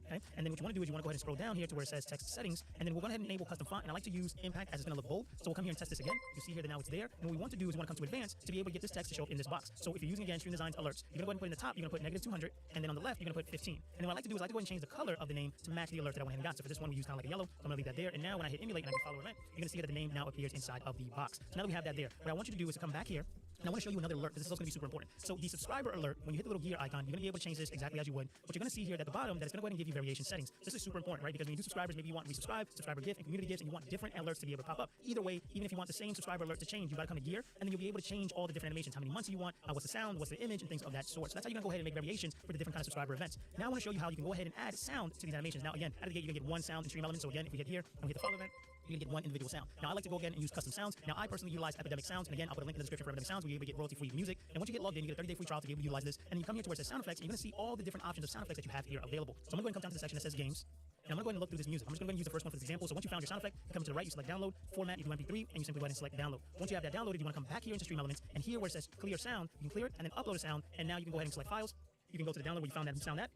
Speaker 3: Okay? And then what you want to do is you want to go ahead and scroll down here to where it says text settings, and then we'll go ahead and enable custom font. And I like to use impact as it's going to look bold. So we'll come here and test this again. You see here that now it's there. And what we want to do is we want to come to advanced to be able to get this text to show up in this box. So if you're using again Stream Designs alerts, you're going to go ahead and put in the top, you're going to put -200, and then on the left you're going to put 15. And then what I like to do is I like to go ahead and change the color of the name to match the alert that I went ahead and got. So for this one we use kind of like a yellow. So I'm going to leave that there. And now when I hit emulate and I hit follow event, you're going to see that the name now appears inside of the box. So now that we have that there, what I want you to do is to come back here. And I want to show you another alert because this is also going to be super important. So the subscriber alert, when you hit the little gear icon, you're going to be able to change this exactly as you would. But you're going to see here at the bottom that it's going to go ahead and give you variation settings. This is super important, right? Because when you do subscribers, maybe you want resubscribe, subscriber gift, and community gifts, and you want different alerts to be able to pop up. Either way, even if you want the same subscriber alert to change, you got to come to gear, and then you'll be able to change all the different animations, how many months you want, what's the sound, what's the image, and things of that sort. So that's how you're going to go ahead and make variations for the different kinds of subscriber events. Now I want to show you how you can go ahead and add sound to these animations. Now again, out of the gate, you're going to get one sound and stream element. So again, if we hit here and we hit the follow event, you're gonna get one individual sound. Now I like to go again and use custom sounds. Now I personally utilize Epidemic Sounds, and again I'll put a link in the description for Epidemic Sounds where you're able to get royalty-free music. And once you get logged in, you get a 30-day free trial to be able to utilize this. And you come here to where it says sound effects, and you're gonna see all the different options of sound effects that you have here available. So I'm gonna go ahead and come down to the section that says games. And I'm gonna go ahead and look through this music. I'm just gonna go ahead and use the first one for this example. So once you found your sound effect, you come to the right, you select download, format, you do MP3, and you simply go ahead and select download. Once you have that downloaded, you wanna come back here into Stream Elements, and here where it says clear sound, you can clear it and then upload a sound, and now you can go ahead and select files. You can go to the download where you found that sound at,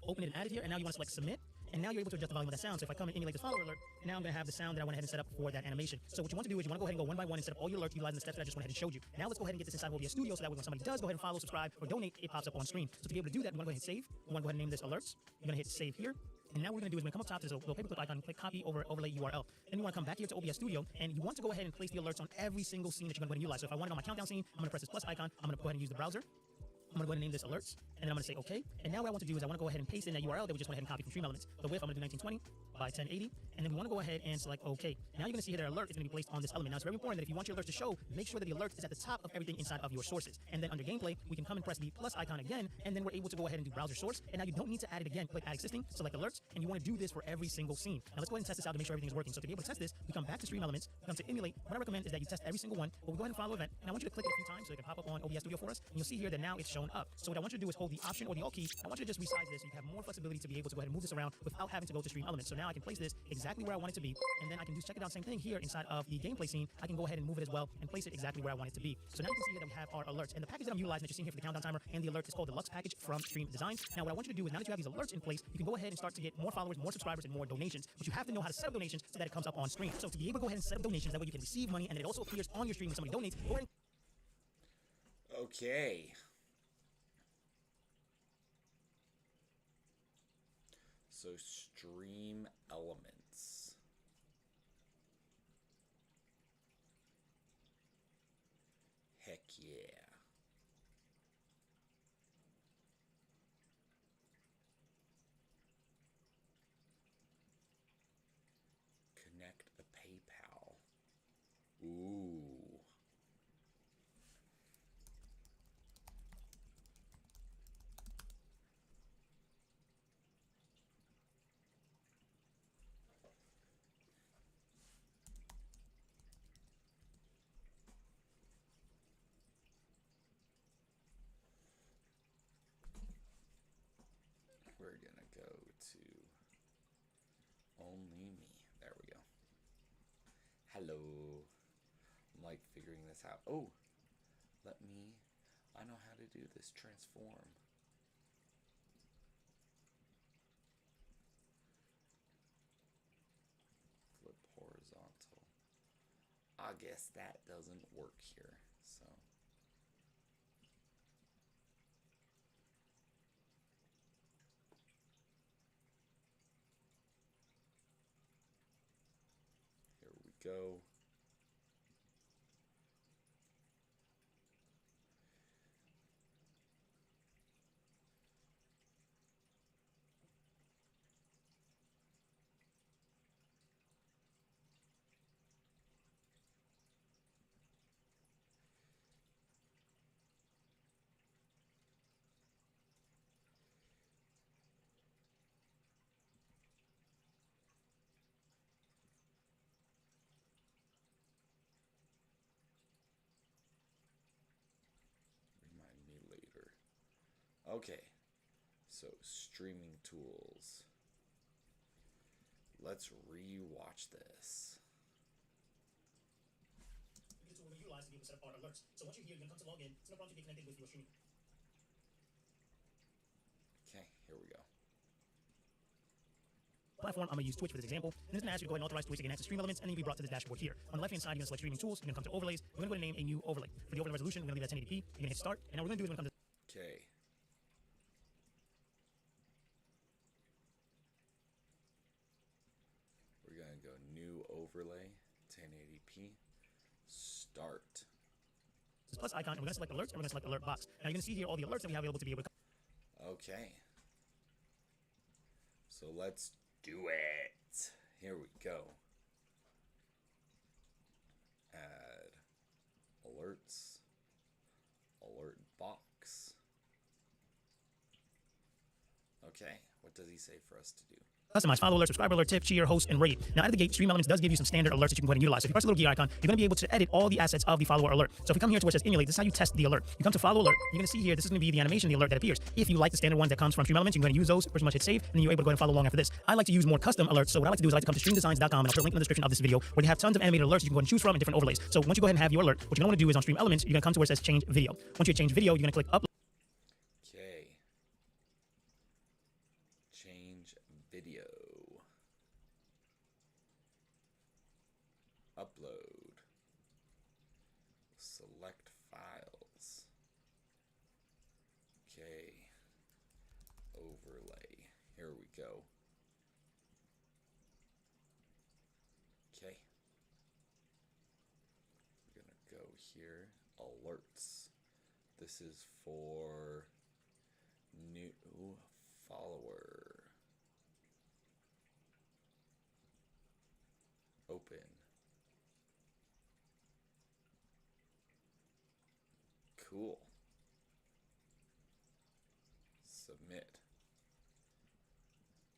Speaker 3: open it and add it here, and now you wanna select submit. And now you're able to adjust the volume of that sound. So if I come and emulate this follower alert, now I'm going to have the sound that I went ahead and set up for that animation. So what you want to do is you want to go ahead and go one by one and set up all your alerts utilizing the steps that I just went ahead and showed you. Now let's go ahead and get this inside of OBS Studio so that way when somebody does go ahead and follow, subscribe, or donate, it pops up on screen. So to be able to do that, we want to go ahead and save. We want to go ahead and name this alerts. You're going to hit save here. And now what we're going to do is we're going to come up top to this little paperclip icon and click copy over overlay URL. Then you want to come back here to OBS Studio, and you want to go ahead and place the alerts on every single scene that you're going to go ahead and utilize. So if I want it on my countdown scene, I'm going to press this plus icon. I'm going to go ahead and use the browser. I'm going to go ahead and name this alerts, and then I'm going to say OK. And now what I want to do is I want to go ahead and paste in that URL that we just went ahead and copied from Stream Elements. The width, I'm going to do 1920 by 1080, and then we want to go ahead and select OK. Now you're going to see here that alert is going to be placed on this element. Now it's very important that if you want your alerts to show, make sure that the alert is at the top of everything inside of your sources. And then under gameplay, we can come and press the plus icon again, and then we're able to go ahead and do browser source. And now you don't need to add it again. Click add existing, select alerts, and you want to do this for every single scene. Now let's go ahead and test this out to make sure everything is working. So to be able to test this, we come back to Stream Elements, we come to emulate. What I recommend is that you test every single one, but we go ahead and follow event. And I want you to click it a few times so it can pop up on OBS Studio for us. And you'll see here that now it's shown up. So what I want you to do is hold the Option or the Alt key. I want you to just resize this so you have more flexibility to be able to go ahead and move this around without having to go to Stream Elements. So now I can place this exactly where I want it to be, and then I can just check it out. Same thing here inside of the gameplay scene. I can go ahead and move it as well and place it exactly where I want it to be. So now you can see here that we have our alerts, and the package that I'm utilizing that you're seeing here for the countdown timer and the alert is called the Lux package from Stream Designs. Now what I want you to do is now that you have these alerts in place, you can go ahead and start to get more followers, more subscribers, and more donations. But you have to know how to set up donations so that it comes up on screen. So to be able to go ahead and set up donations, that way you can receive money and it also appears on your stream when somebody donates. Go ahead and
Speaker 1: Okay. So Stream Elements. Heck yeah. Connect a PayPal. Ooh. We're gonna go to only me. There we go. Hello. I'm like figuring this out. Oh, I know how to do this. Transform. Flip horizontal. I guess that doesn't work here. So. Here we go. Remind me later. Okay, so streaming tools. Let's re-watch this.
Speaker 3: the tool we utilize to be able to set up our alerts. So once you're here, you're going to come to log in. It's going to prompt you to get connected with your streaming.
Speaker 1: Okay, here we go.
Speaker 3: Platform, I'm going to use Twitch for this example. And this is going to ask you to go ahead and authorize Twitch to gain access to Stream Elements, and then you'll be brought to this dashboard here. On the left-hand side, you're going to select Streaming Tools. You're going to come to Overlays. We're going to go ahead and name a new overlay. For the overlay resolution, we're going to leave it at 1080p. You're going to hit Start. And now what we're going to do is we're going to come to...
Speaker 1: Okay. We're going to go New Overlay, 1080p. Start.
Speaker 3: plus icon, and we're going to select alerts, and we're going to select alert box. Now you're going to see here all the alerts that we have available to be able to.
Speaker 1: Okay. So let's do it. Here we go. Add alerts. Alert box. Okay. What does he say for us to do?
Speaker 3: Customize follow alert, subscriber alert, tip, cheer, host, and rate. Now, out of the gate, Stream Elements does give you some standard alerts that you can go ahead and utilize. So if you press the little gear icon, you're going to be able to edit all the assets of the follower alert. So if we come here to where it says emulate, this is how you test the alert. You come to follow alert, you're going to see here, this is going to be the animation, the alert that appears. If you like the standard ones that comes from Stream Elements, you can go ahead and use those, pretty much hit save, and then you're able to go ahead and follow along after this. I like to use more custom alerts. So what I like to do is I like to come to streamdesigns.com, and I'll put a link in the description of this video where they have tons of animated alerts you can go ahead and choose from and different overlays. So once you go ahead and have your alert, what you're going to want to do is on Stream Elements, you're going to come to where it says change video. Once you change video, you're going to click upload.
Speaker 1: Okay. Change video. Upload. Select files. Okay. Overlay. Here we go. Okay. We're gonna go here. Alerts. This is for new follower. Open. Cool. Submit.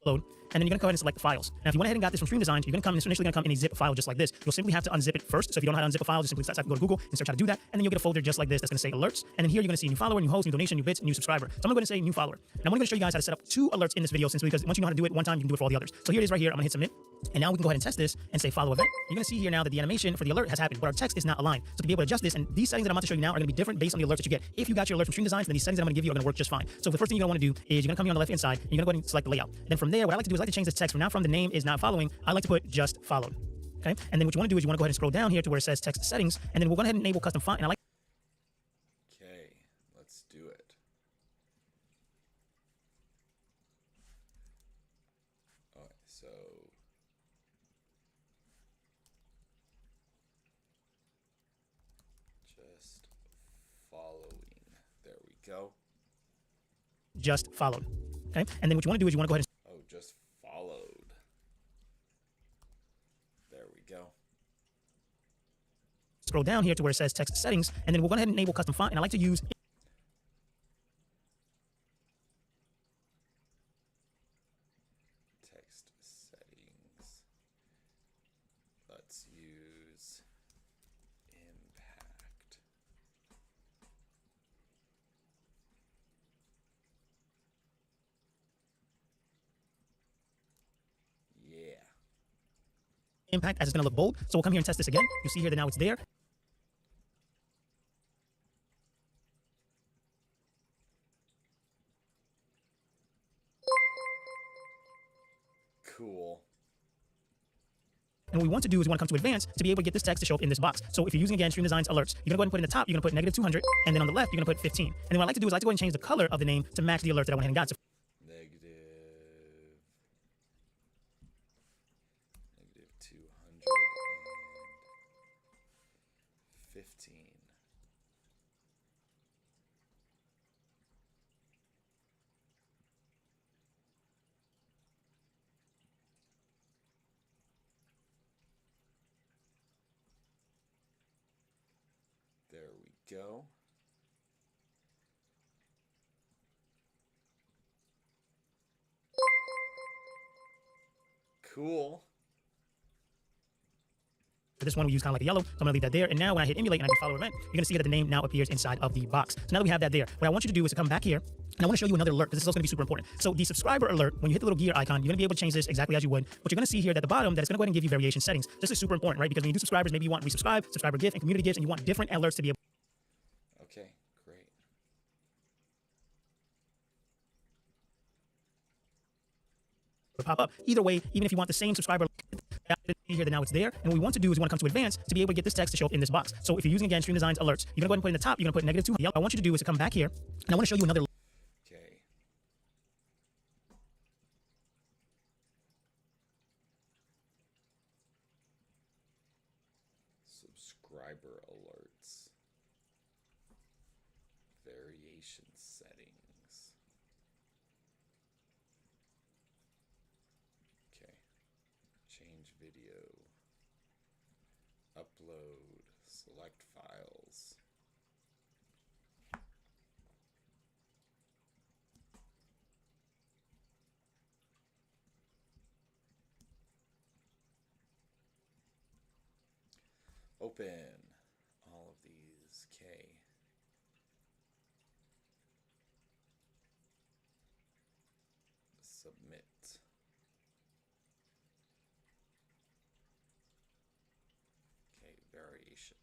Speaker 3: And then you're going to go ahead and select the files. Now, if you went ahead and got this from Stream Designs, you're going to come, it's initially going to come in a zip file just like this. You'll simply have to unzip it first. So if you don't know how to unzip a file, just simply go to Google and search how to do that. And then you'll get a folder just like this that's going to say alerts. And then here you're going to see new follower, new host, new donation, new bits, new subscriber. So I'm going to go ahead and say new follower. And I'm going to show you guys how to set up 2 alerts in this video because once you know how to do it one time, you can do it for all the others. So here it is right here. I'm going to hit submit. And now we can go ahead and test this and say follow event. You're going to see here now that the animation for the alert has happened, but our text is not aligned. So to be able to adjust this, and these settings that I'm about to show you now are going to be different based on the alerts that you get. If you got your alert from Stream Designs, then these settings that I'm going to give you are going to work just fine. So the first thing you're going to want to do is you're going to come here on the left hand side, and you're going to go ahead and select the layout. Then from there, what I like to do is I like to change this text from now from the name is not following. I like to put just followed. Okay. And then what you want to do is you want to go ahead and scroll down here to where it says text settings, and then we'll go ahead and enable custom font. And I like.
Speaker 1: Okay, let's do it. All right, so just following. There we go.
Speaker 3: Just followed. Okay. And then what you want to do is you want to go ahead and.
Speaker 1: Oh, just followed. There we go.
Speaker 3: Scroll down here to where it says text settings, and then we'll go ahead and enable custom font. And I like to use.
Speaker 1: Text settings. Let's use impact. Yeah.
Speaker 3: Impact as it's going to look bold. So we'll come here and test this again. You'll see here that now it's there.
Speaker 1: Cool.
Speaker 3: And what we want to do is we want to come to advanced to be able to get this text to show up in this box. So if you're using, again, Stream Designs alerts, you're going to go ahead and put in the top, you're going to put -200, and then on the left, you're going to put 15. And then what I like to do is I like to go ahead and change the color of the name to match the alert that I went ahead and got. So
Speaker 1: -215. There we go. Cool.
Speaker 3: for this one, we use kind of like the yellow. So I'm going to leave that there. And now when I hit emulate and I do follow event, you're going to see that the name now appears inside of the box. So now that we have that there, what I want you to do is to come back here. And I want to show you another alert because this is also going to be super important. So the subscriber alert, when you hit the little gear icon, you're going to be able to change this exactly as you would. But you're going to see here that at the bottom that it's going to go ahead and give you variation settings. This is super important, right? Because when you do subscribers, maybe you want resubscribe, subscriber gift, and community gifts, and you want different alerts to be able.
Speaker 1: Okay, great.
Speaker 3: To pop up. Either way, even if you want the same subscriber here, that now it's there. And what we want to do is we want to come to advanced to be able to get this text to show up in this box. So if you're using, again, Stream Designs alerts, you're going to go ahead and put in the top, you're going to put -2. What I want you to do is to come back here, and I want to show you another.
Speaker 1: Okay. Subscriber alerts. change video, upload, select files. Open all of these. K. Submit. Okay, variation.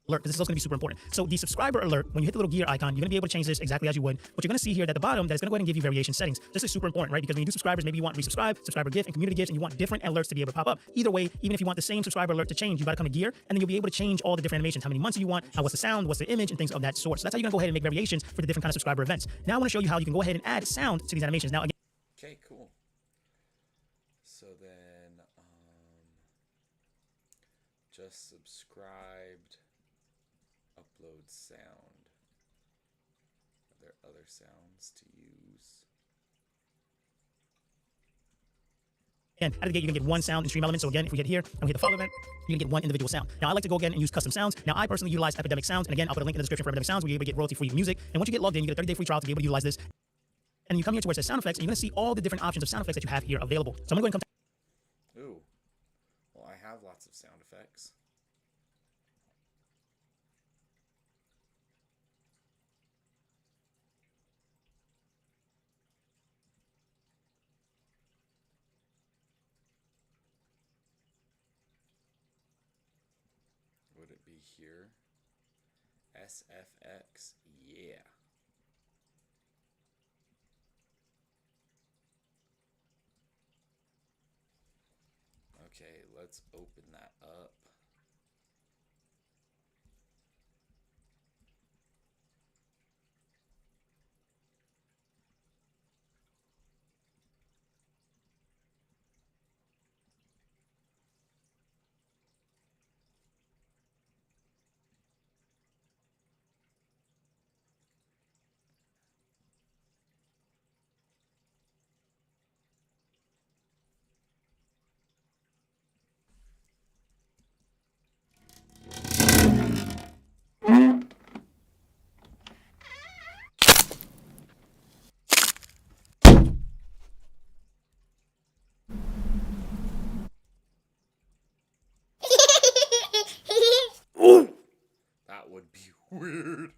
Speaker 3: Alert, this is also going to be super important. So the subscriber alert, when you hit the little gear icon, you're going to be able to change this exactly as you would. What you're going to see here at the bottom, that is going to go ahead and give you variation settings. This is super important, right? Because when you do subscribers, maybe you want resubscribe, subscriber gift, and community gifts, and you want different alerts to be able to pop up. Either way, even if you want the same subscriber alert to change, you got to come to gear, and then you'll be able to change all the different animations, how many months you want, what's the sound, what's the image, and things of that sort. So that's how you're going to go ahead and make variations for the different kind of subscriber events. Now I want to show you how you can go ahead and add sound to these animations. Now again.
Speaker 1: Okay, cool. So then, just subscribed, upload sound. Are there other sounds to use?
Speaker 3: And out of the gate, you can get one sound and stream element. So again, if we hit here and we hit the follow event, you can get one individual sound. Now I like to go again and use custom sounds. Now I personally utilize Epidemic Sounds. And again, I'll put a link in the description for Epidemic Sounds where you're able to get royalty-free music. And once you get logged in, you get a 30-day free trial to be able to utilize this. And you come here to where it says sound effects, and you're going to see all the different options of sound effects that you have here available. So I'm going to go ahead and come.
Speaker 1: Ooh. Well, I have lots of sound effects. Would it be here? SFX, yeah. Okay, let's open that up. That would be weird.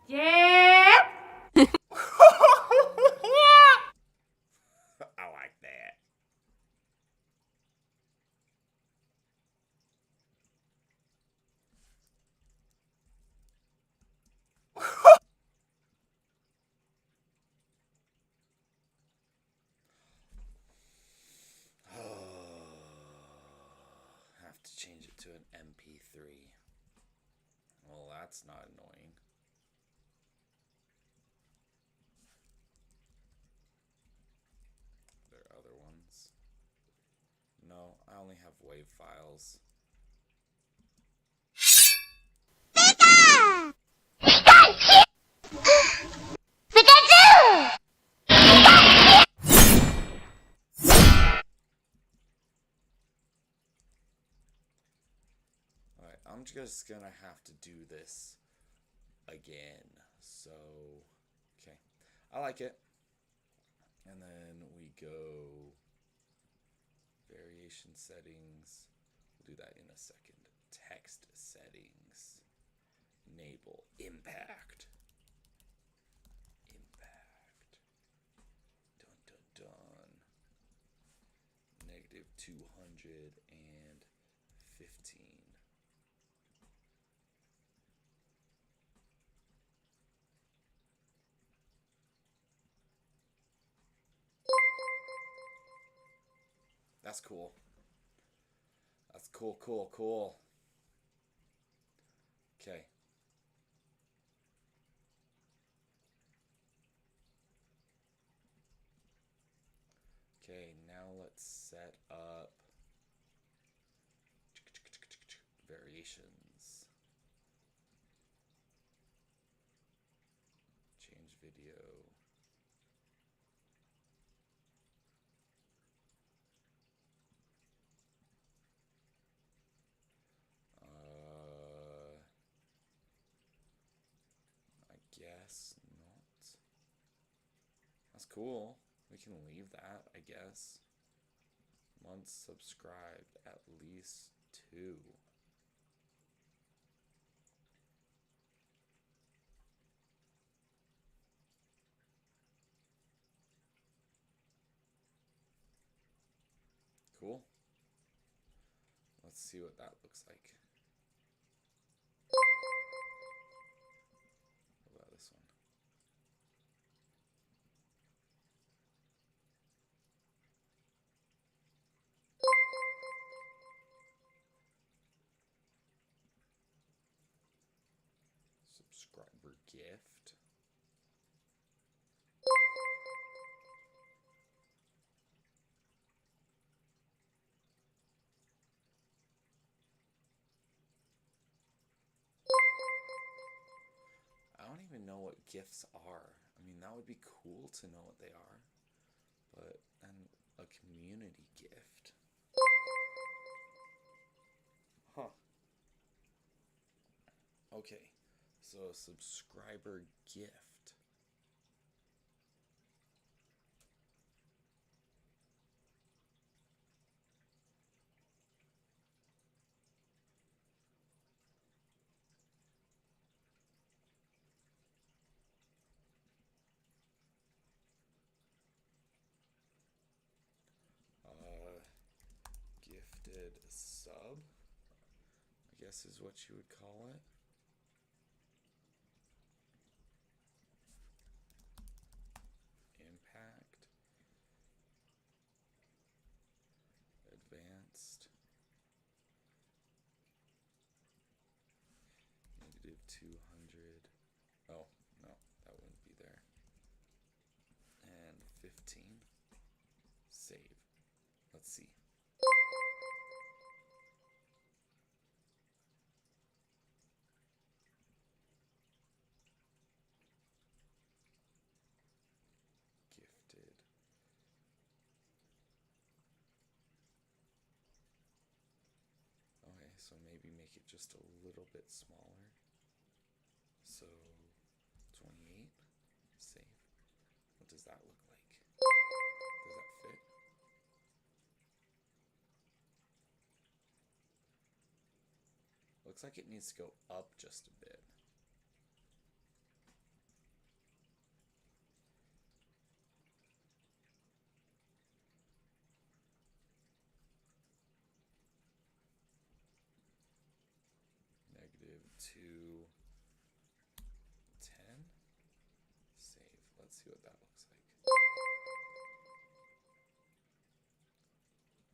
Speaker 4: Yeah.
Speaker 1: I like that. Have to change it to an MP3. Well, that's not annoying. There are other ones. No, I only have WAV files. Alright, I'm just gonna have to do this again. So, okay. I like it. And then we go variation settings. We'll do that in a second. Text settings. Enable impact. Impact. Dun dun dun. Negative 215. That's cool. That's cool, cool, cool. Okay. Okay, now let's set up variations. Change video. guess not. That's cool. We can leave that, I guess. Months subscribed, at least 2. Cool. Let's see what that looks like. What about this one? Subscriber gift. I don't even know what gifts are. I mean, that would be cool to know what they are. But, and a community gift. Huh. Okay. So a subscriber gift. Gifted sub, I guess is what you would call it. Impact. Advanced. -200. Oh, no, that wouldn't be there. And 15. Save. Let's see. Gifted. Okay, so maybe make it just a little bit smaller. So 28. Save. What does that look like? Does that fit? Looks like it needs to go up just a bit. -210. Save. Let's see what that looks like.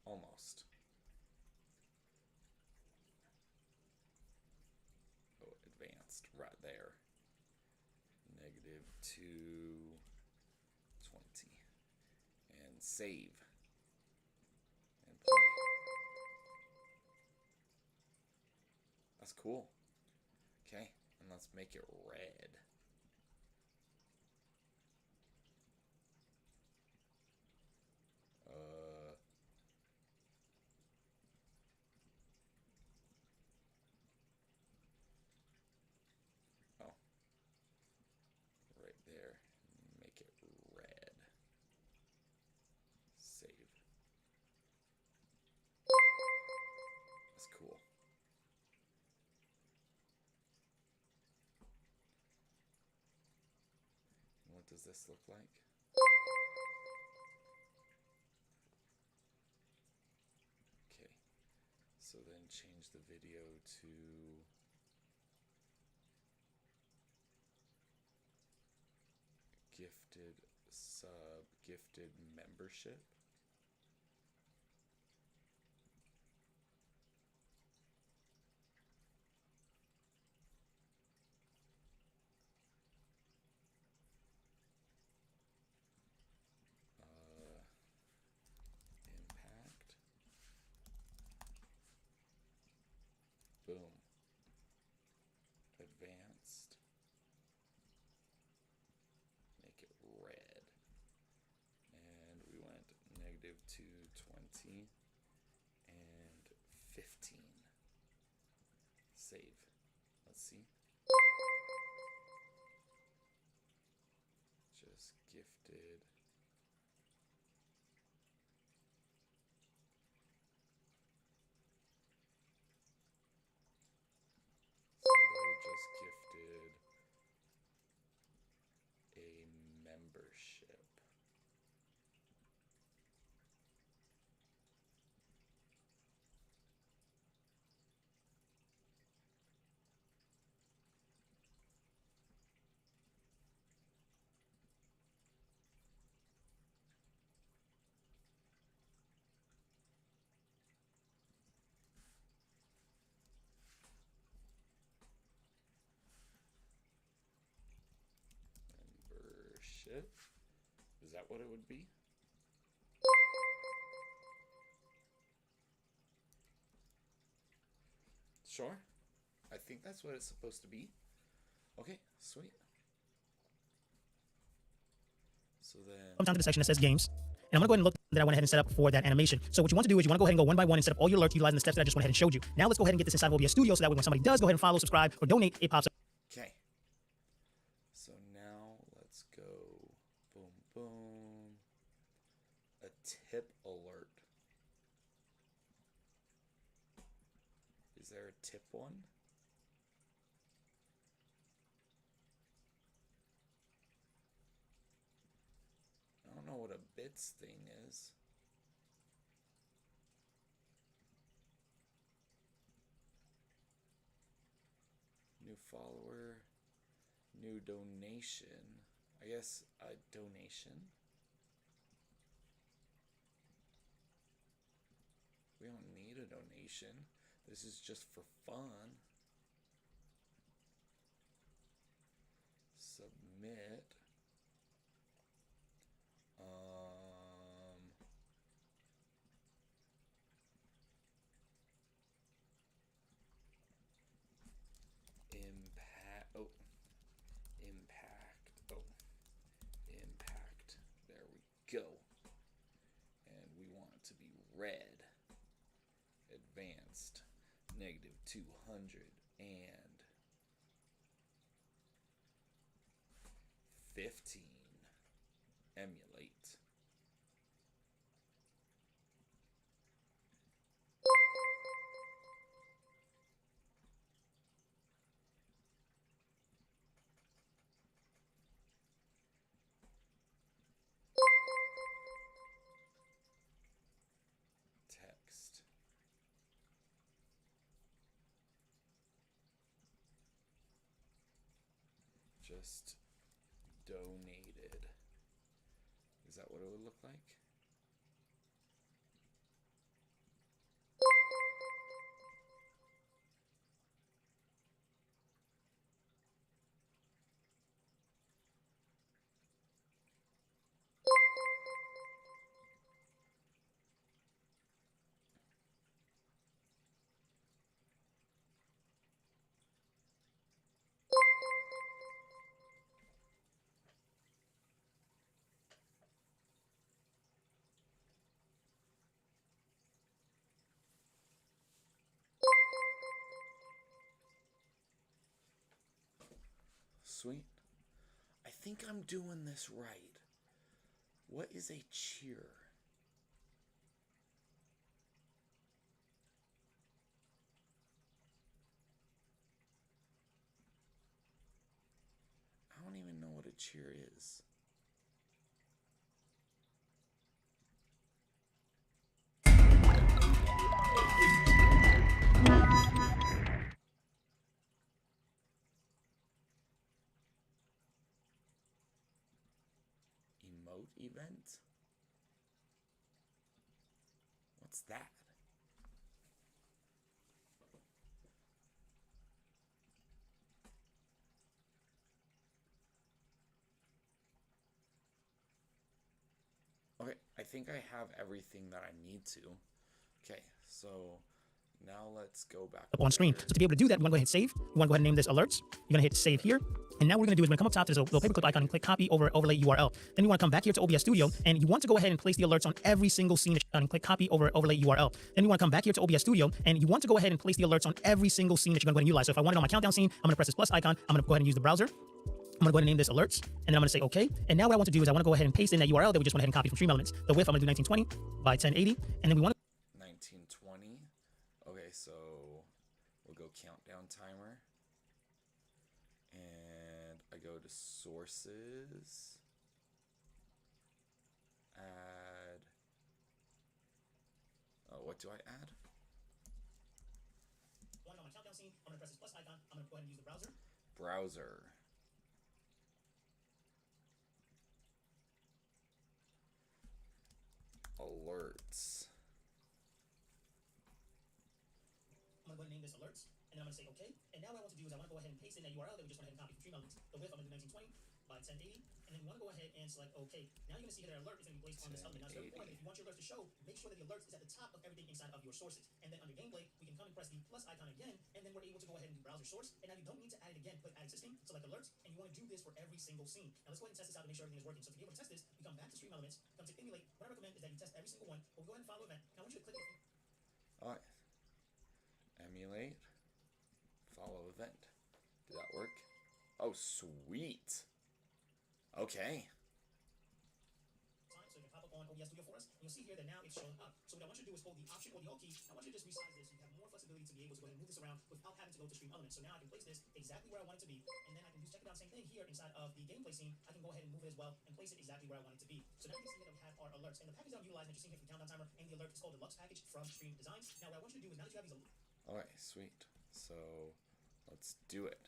Speaker 1: Almost. Oh, advanced right there. -220. And save. And play. That's cool. Okay, and let's make it red. Oh. Right there. Make it red. Save. That's cool. What does this look like? Okay. So then change the video to gifted sub, gifted membership. Impact. Boom. Advanced. Make it red. And we went -220 and 15. Save. Let's see. gifted somebody just gifted a membership. Membership. Is that what it would be? Sure. I think that's what it's supposed to be. Okay, sweet. So then
Speaker 3: Come down to the section that says games. And I'm gonna go ahead and look that I went ahead and set up for that animation. So what you want to do is you want to go ahead and go one by one and set up all your alerts utilizing the steps that I just went ahead and showed you. Now let's go ahead and get this inside of OBS Studio so that way when somebody does go ahead and follow, subscribe, or donate, it pops up.
Speaker 1: okay. So now let's go boom boom. A tip alert. Is there a tip one? I don't know what a bits thing is. New follower, new donation. I guess a donation. We don't need a donation. This is just for fun. Submit. Impact. Oh. Impact. Oh. Impact. There we go. And we want it to be red. Advanced. Negative 200 and 15. Emulate. Text. Just donated. Is that what it would look like? Sweet. I think I'm doing this right. What is a cheer? I don't even know what a cheer is. Emote event? What's that? Okay, I think I have everything that I need to. Okay, so now let's go back
Speaker 3: Up on screen. So to be able to do that, we want to go ahead and save. We want to go ahead and name this alerts. You're going to hit save here. And now what we're going to do is we're going to come up top to this little paperclip icon and click copy over overlay URL. Then you want to come back here to OBS Studio and you want to go ahead and place the alerts on every single scene and click copy over overlay URL. Then you want to come back here to OBS Studio and you want to go ahead and place the alerts on every single scene that you're going to go ahead and utilize. So if I want it on my countdown scene, I'm going to press this plus icon. I'm going to go ahead and use the browser. I'm gonna go ahead and name this alerts, and then I'm gonna say okay. And now what I want to do is I want to go ahead and paste in that URL that we just went ahead and copied from Stream Elements. The width I'm gonna do 1920 by 1080, and then we want to
Speaker 1: 1920. Okay, so we'll go countdown timer. And I go to sources. Add. Oh, what do I add?
Speaker 3: on my countdown scene. I'm gonna press this plus icon. I'm gonna go ahead and use the browser.
Speaker 1: Browser. Alerts.
Speaker 3: I'm gonna go ahead and name this alerts, and then I'm gonna say okay. And now what I want to do is I want to go ahead and paste in that URL that we just went ahead and copied from Stream Elements. The width I'm gonna do 1920 by 1080, and then we want to go ahead and select okay. Now you're gonna see here that alert is gonna be placed on this element. Now it's very important that if you want your alerts to show, make sure that the alert is at the top of everything inside of your sources. And then under gameplay, we can come and press the plus icon again, and then we're able to go ahead and do browser source. And now you don't need to add it again. Click add existing, select alerts, and you want to do this for every single scene. Now let's go ahead and test this out to make sure everything is working. So to be able to test this, we come back to Stream Elements, come to emulate. What I recommend is that you test every single one. We'll go ahead and follow event. Now I want you to click.
Speaker 1: Alright. Emulate. Follow event. Did that work? Oh, sweet. Okay.
Speaker 3: So you can pop up on OBS Studio for us. And you'll see here that now it's showing up. So what I want you to do is hold the Option or the Alt key. I want you to just resize this. You have more flexibility to be able to go ahead and move this around without having to go to Stream Elements. So now I can place this exactly where I want it to be. And then I can just check it out. Same thing here inside of the gameplay scene. I can go ahead and move it as well and place it exactly where I want it to be. So now you can see that we have our alerts. And the package that I'm utilizing that you're seeing here from Countdown Timer and the alert is called the Deluxe package from Stream Designs. Now what I want you to do is now that you have these alerts.
Speaker 1: Alright, sweet. So let's do it.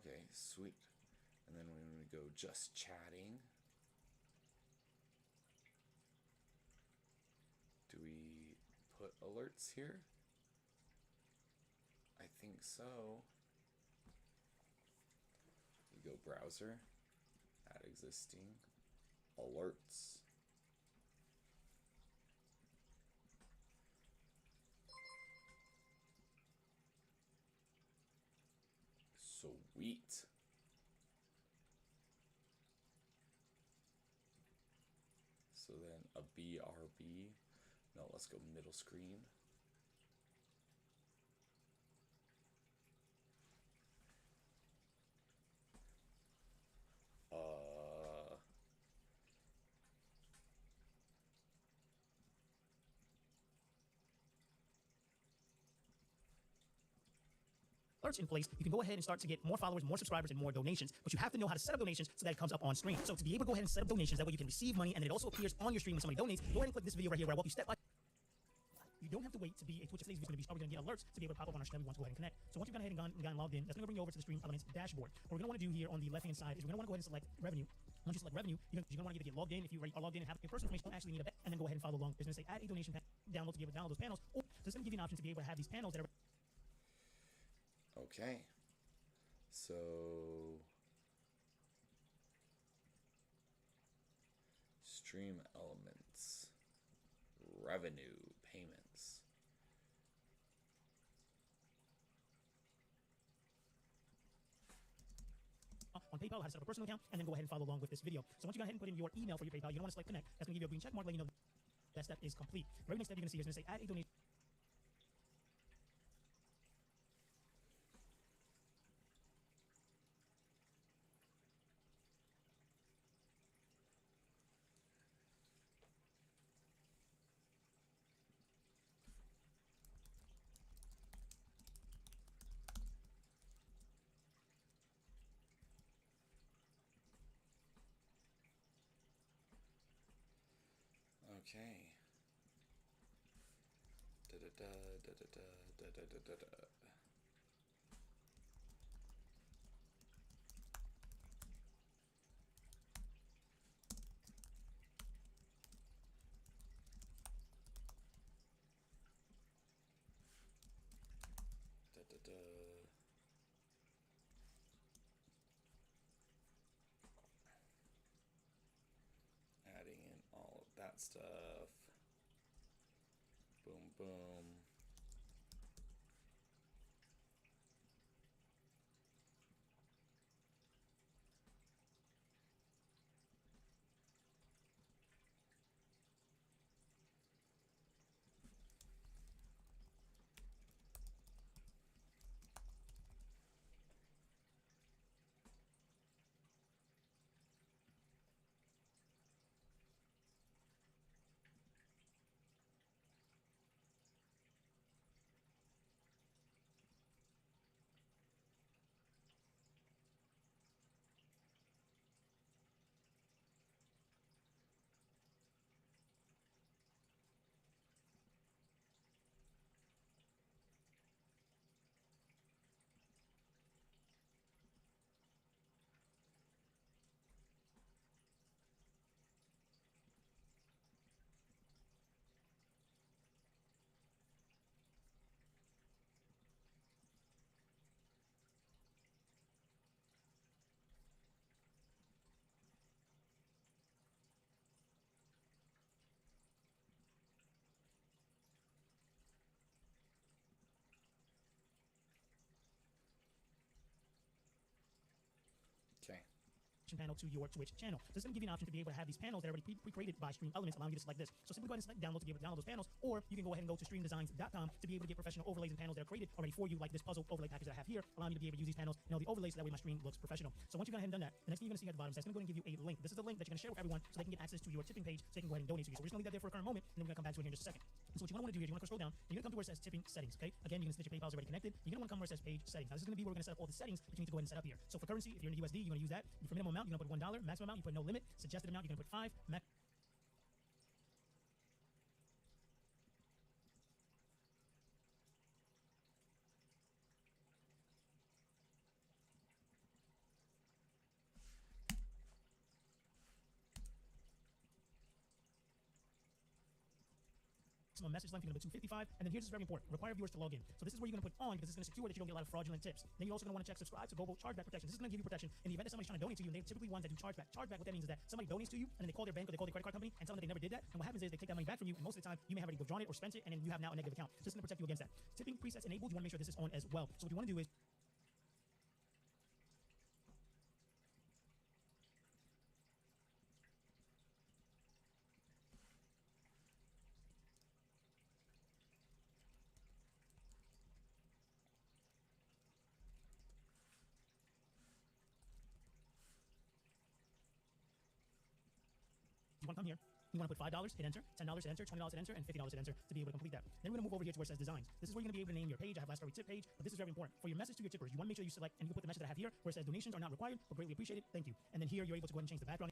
Speaker 1: Okay, sweet. And then when we go just chatting, do we put alerts here? I think so. We go browser, add existing, alerts. Sweet. So then a BRB. No, let's go middle screen.
Speaker 3: Alerts in place, you can go ahead and start to get more followers, more subscribers, and more donations. But you have to know how to set up donations so that it comes up on screen. So to be able to go ahead and set up donations, that way you can receive money and it also appears on your stream when somebody donates. Go ahead and click this video right here where I walk you step by. You don't have to wait to be a Twitch affiliate. Are we going to get alerts to be able to pop up on our stream? We want to go ahead and connect. So once you've gone ahead and gotten logged in, that's going to bring you over to the Stream Elements dashboard. What we're going to want to do here on the left-hand side is we're going to want to go ahead and select revenue. Once you select revenue, you're going to want to either get logged in if you already are logged in and have your personal information. Don't actually need a bet, and then go ahead and follow along. It's going to say add a donation download to be able to download those panels. Or so it's going to give you an option to be able to have these panels that are.
Speaker 1: Okay. So Stream Elements, revenue, payments.
Speaker 3: On PayPal, how to set up a personal account, and then go ahead and follow along with this video. So once you go ahead and put in your email for your PayPal, you don't want to select connect. That's going to give you a green check mark letting you know that step is complete. The very next step you're going to see is going to say add a donation.
Speaker 1: Okay. Da da da da da da da da da da. Adding in all of that stuff. Boom, boom. Okay.
Speaker 3: Panel to your Twitch channel. So it's going to give you an option to be able to have these panels that are already pre-created by Stream Elements, allowing you to select this. So simply go ahead and select download to be able to download those panels, or you can go ahead and go to streamdesigns.com to be able to get professional overlays and panels that are created already for you, like this puzzle overlay package that I have here, allowing you to be able to use these panels and all the overlays so that way my stream looks professional. So once you've gone ahead and done that, the next thing you're going to see at the bottom is that's going to go ahead and give you a link. This is the link that you're going to share with everyone so they can get access to your tipping page so they can go ahead and donate to you. So we're just going to leave that there for a current moment, and then we're going to come back to it here in just a second. So what you're going to want to do here is you're going to scroll down, and you're going to come to where it says tipping settings, okay? Again, you're going to see that your PayPal is already connected. You're going to want to come where it says page settings. Now this is going to be where we're going to set up all the settings that you need to go ahead and set up here. So for currency, if you're in USD, you're going to use that. For minimum amount, you're going to put $1. Maximum amount, you put no limit. Suggested amount, you're going to put 5. Message length, you're going to put 255, and then here's this very important: require viewers to log in. So this is where you're going to put on because it's going to secure that you don't get a lot of fraudulent tips. Then you're also going to want to check subscribe to global chargeback protection. This is going to give you protection in the event that somebody's trying to donate to you, and they're typically ones that do chargeback. Chargeback, what that means is that somebody donates to you, and then they call their bank or they call their credit card company and tell them that they never did that. And what happens is they take that money back from you, and most of the time you may have already withdrawn it or spent it, and then you have now a negative account. So this is going to protect you against that. Tipping presets enabled. You want to make sure this is on as well. So what you want to do is you want to come here. You want to put $5, hit enter, $10, hit enter, $20, hit enter, and $50, hit enter to be able to complete that. Then we're going to move over here to where it says designs. This is where you're going to be able to name your page. I have last story tip page, but this is very important. For your message to your tippers, you want to make sure you select, and you can put the message that I have here where it says donations are not required, but greatly appreciated. Thank you. And then here you're able to go ahead and change the background.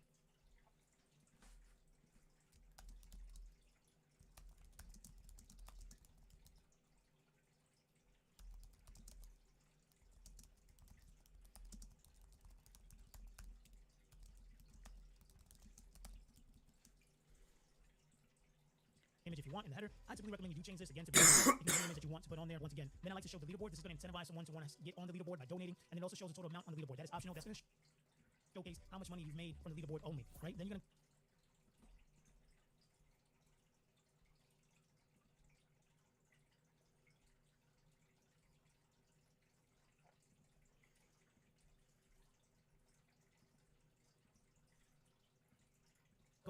Speaker 3: Image if you want in the header. I typically recommend you do change this again to be the image that you want to put on there once again. Then I like to show the leaderboard. This is going to incentivize someone to want to get on the leaderboard by donating, and it also shows the total amount on the leaderboard. That is optional. That's going to showcase how much money you've made from the leaderboard only, right? Then you're going to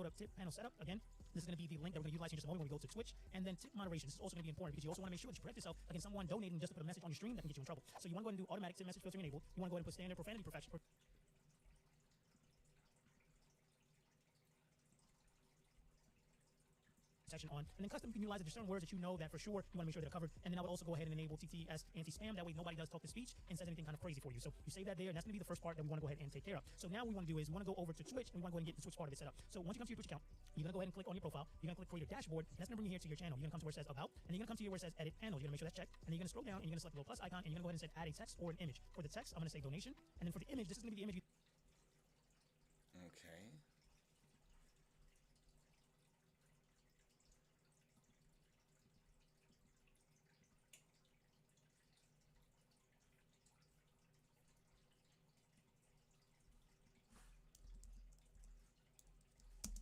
Speaker 3: go to tip panel setup again. This is going to be the link that we're going to utilize in just a moment when we go to Twitch. And then tip moderation. This is also going to be important because you also want to make sure that you protect yourself against someone donating just to put a message on your stream that can get you in trouble. So you want to go ahead and do automatic tip message filtering enabled. You want to go ahead and put standard profanity protection on, and then custom you can utilize it. There's certain words that you know that for sure you want to make sure they're covered, and then I would also go ahead and enable TTS anti-spam. That way nobody does talk to speech and says anything kind of crazy for you. So you save that there, and that's going to be the first part that we want to go ahead and take care of. So now what we want to do is we want to go over to Twitch, and we want to go ahead and get the Twitch part of it set up. So once you come to your Twitch account, you're going to go ahead and click on your profile. You're going to click create your dashboard, and that's going to bring you here to your channel. You're going to come to where it says about, and you're going to come to here where it says edit panels. You're going to make sure that's checked, and you're going to scroll down, and you're going to select the little plus icon, and you're going to go ahead and say add a text or an image. For the text, I'm going to say donation, and then for the image, this is going to be the image.
Speaker 1: Okay.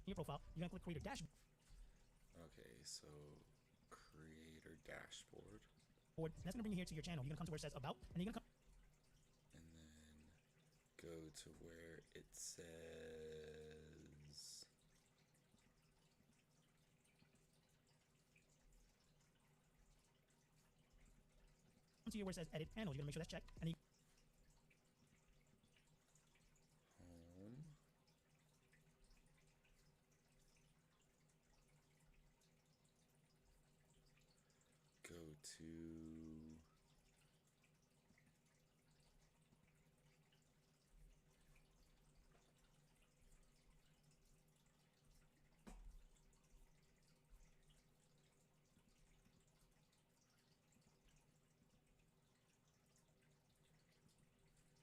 Speaker 3: your profile. You're gonna click create a dashboard.
Speaker 1: Okay, so creator dashboard.
Speaker 3: That's gonna bring you here to your channel. You're gonna come to where it says about, and you're gonna come.
Speaker 1: And then go to where it says
Speaker 3: To here where it says edit panel. You're gonna make sure that's checked, and then
Speaker 1: home. Go to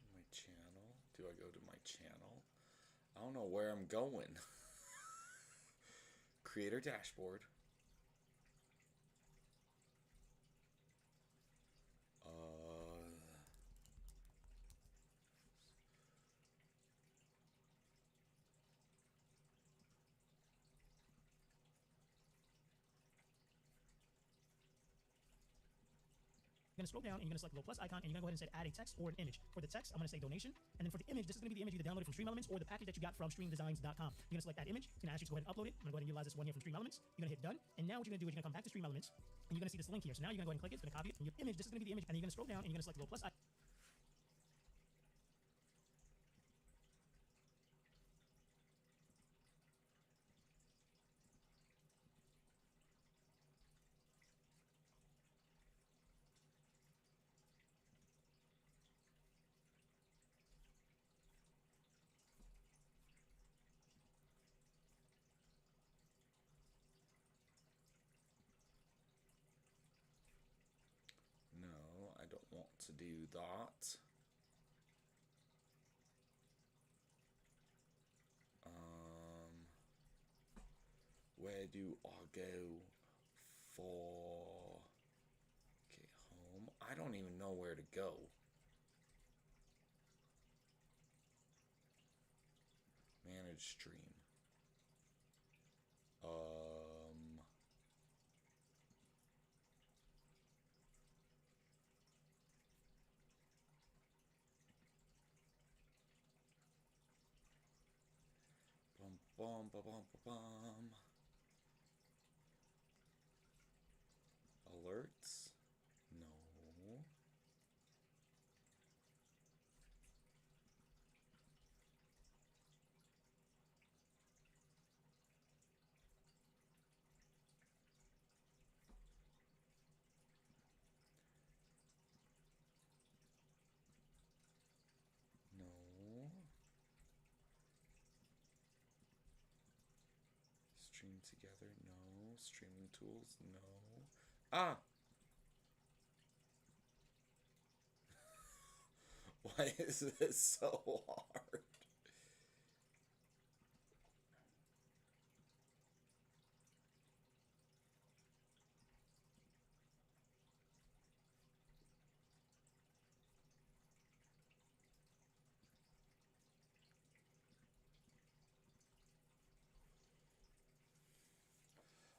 Speaker 1: my channel. Do I go to my channel? I don't know where I'm going. Creator dashboard.
Speaker 3: you're gonna scroll down and you're gonna select the little plus icon and you're gonna go ahead and say add a text or an image. For the text, I'm gonna say donation, and then for the image, this is gonna be the image either downloaded from Stream Elements or the package that you got from streamdesigns.com. You're gonna select that image. It's gonna ask you to go ahead and upload it. I'm gonna go ahead and utilize this one here from Stream Elements. You're gonna hit done, and now what you're gonna do is you're gonna come back to Stream Elements and you're gonna see this link here. So now you're gonna go ahead and click it. It's gonna copy it. And your image, this is gonna be the image, and you're gonna scroll down and you're gonna select the little plus icon.
Speaker 1: No, I don't want to do that. Where do I go for... Okay, home. I don't even know where to go. Manage stream. Bum, bum, bum, bum, bum. Alerts? No. No. Stream together? No. Streaming tools? No. Ah! Why is this so hard?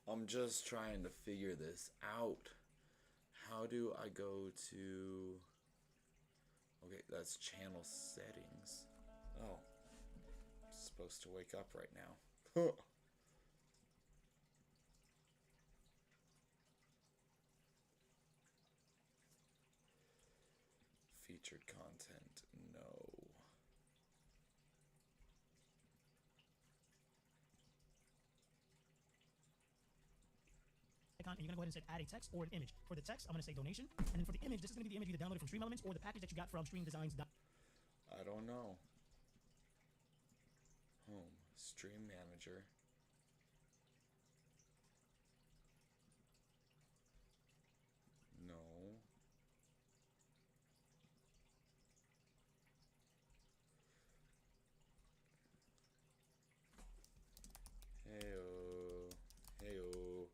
Speaker 1: I'm just trying to figure this out. How do I go to... Okay, that's channel settings. Oh. I'm supposed to wake up right now. Featured content, no.
Speaker 3: Icon, and you're gonna go ahead and say add a text or an image. For the text, I'm gonna say donation, and then for the image, this is gonna be the image either downloaded from Stream Elements or the package that you got from streamdesigns.com.
Speaker 1: I don't know. Home. Stream manager. No. Heyo. Heyo.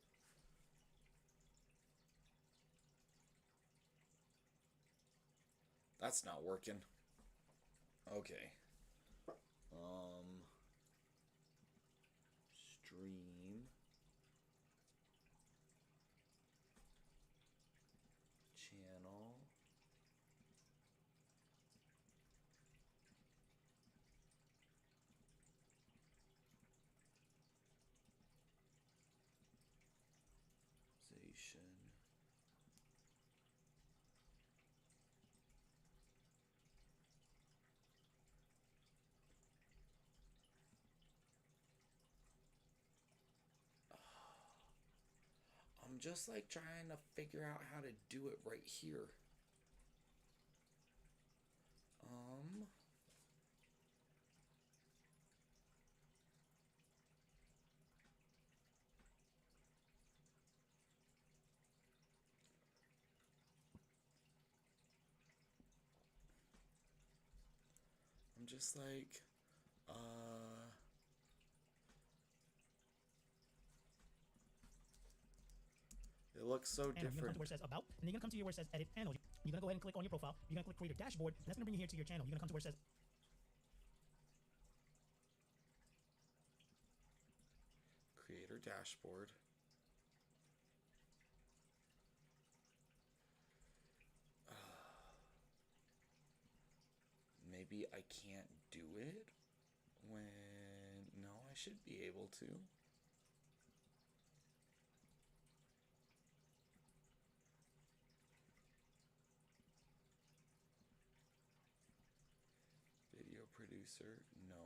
Speaker 1: That's not working. Okay. stream channel station. I'm just like trying to figure out how to do it right here. I'm just like, it looks so
Speaker 3: Panel. You're gonna come
Speaker 1: different.
Speaker 3: to where it says about, and then you're gonna come to where it says edit panel. You're gonna go ahead and click on your profile. You're gonna click create a dashboard, and that's gonna bring you here to your channel. You're gonna come to where it says
Speaker 1: Creator dashboard. Maybe I can't do it when... No, I should be able to. Video producer, no.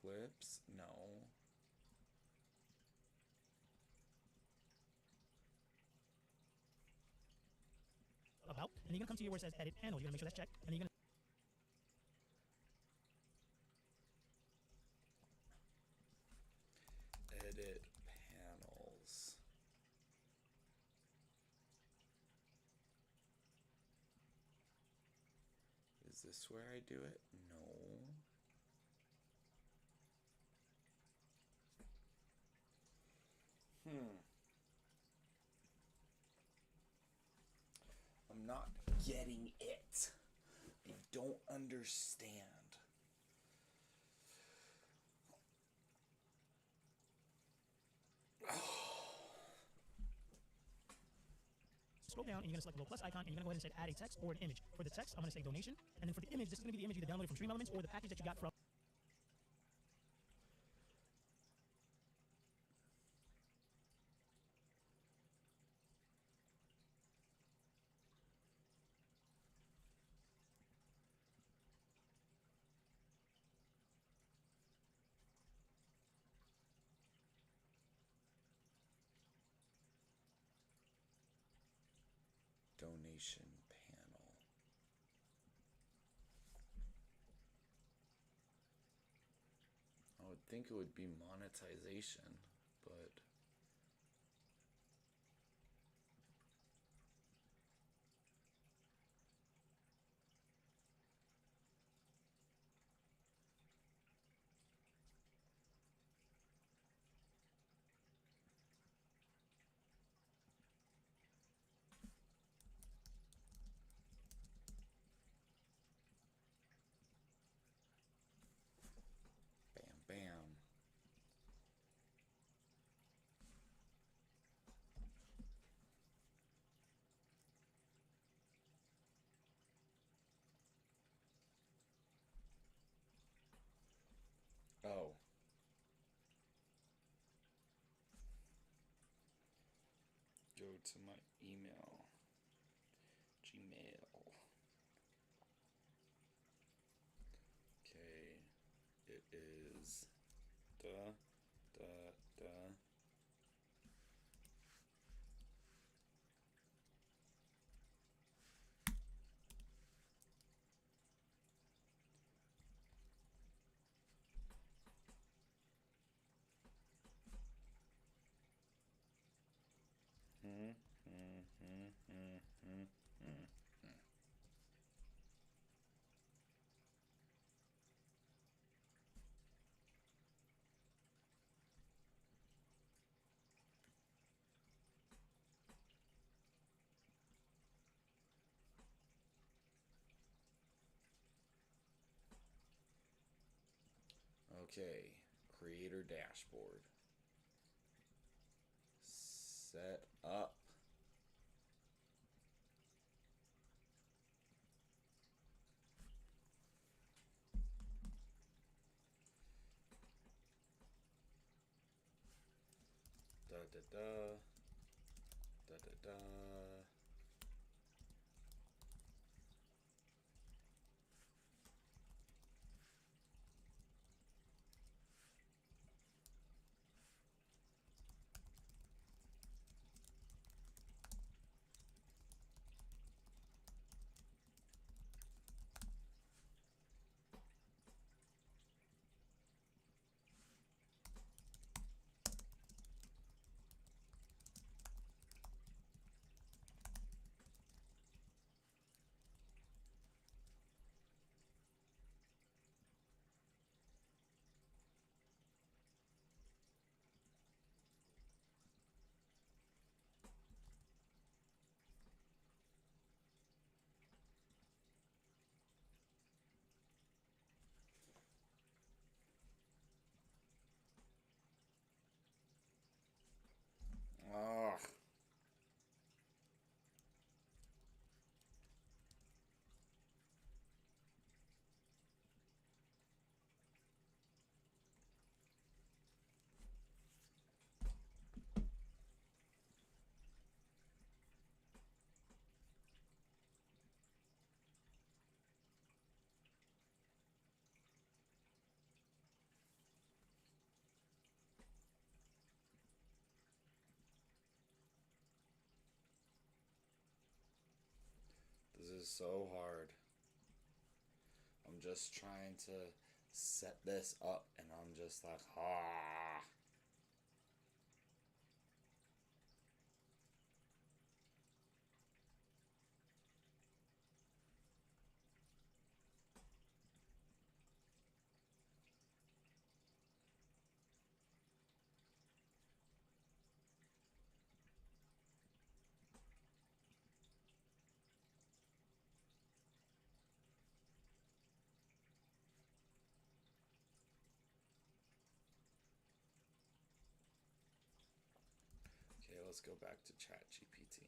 Speaker 1: Clips, no.
Speaker 3: about, and you're gonna come to here where it says edit panel. You're gonna make sure that's checked, and then you're gonna
Speaker 1: Edit panels. Is this where I do it? No. I'm not getting it. I don't understand.
Speaker 3: scroll down and you're gonna select the little plus icon and you're gonna go ahead and say add a text or an image. For the text, I'm gonna say donation, and then for the image, this is gonna be the image you either downloaded from Stream Elements or the package that you got from.
Speaker 1: Donation panel. I would think it would be monetization, but bam, bam. Oh. Go to my email. Gmail. Okay. It is da da da. Okay, Creator dashboard. Set up. Da da da. Da da da. Ugh. This is so hard. I'm just trying to set this up and I'm just like, ah. Okay, let's go back to ChatGPT.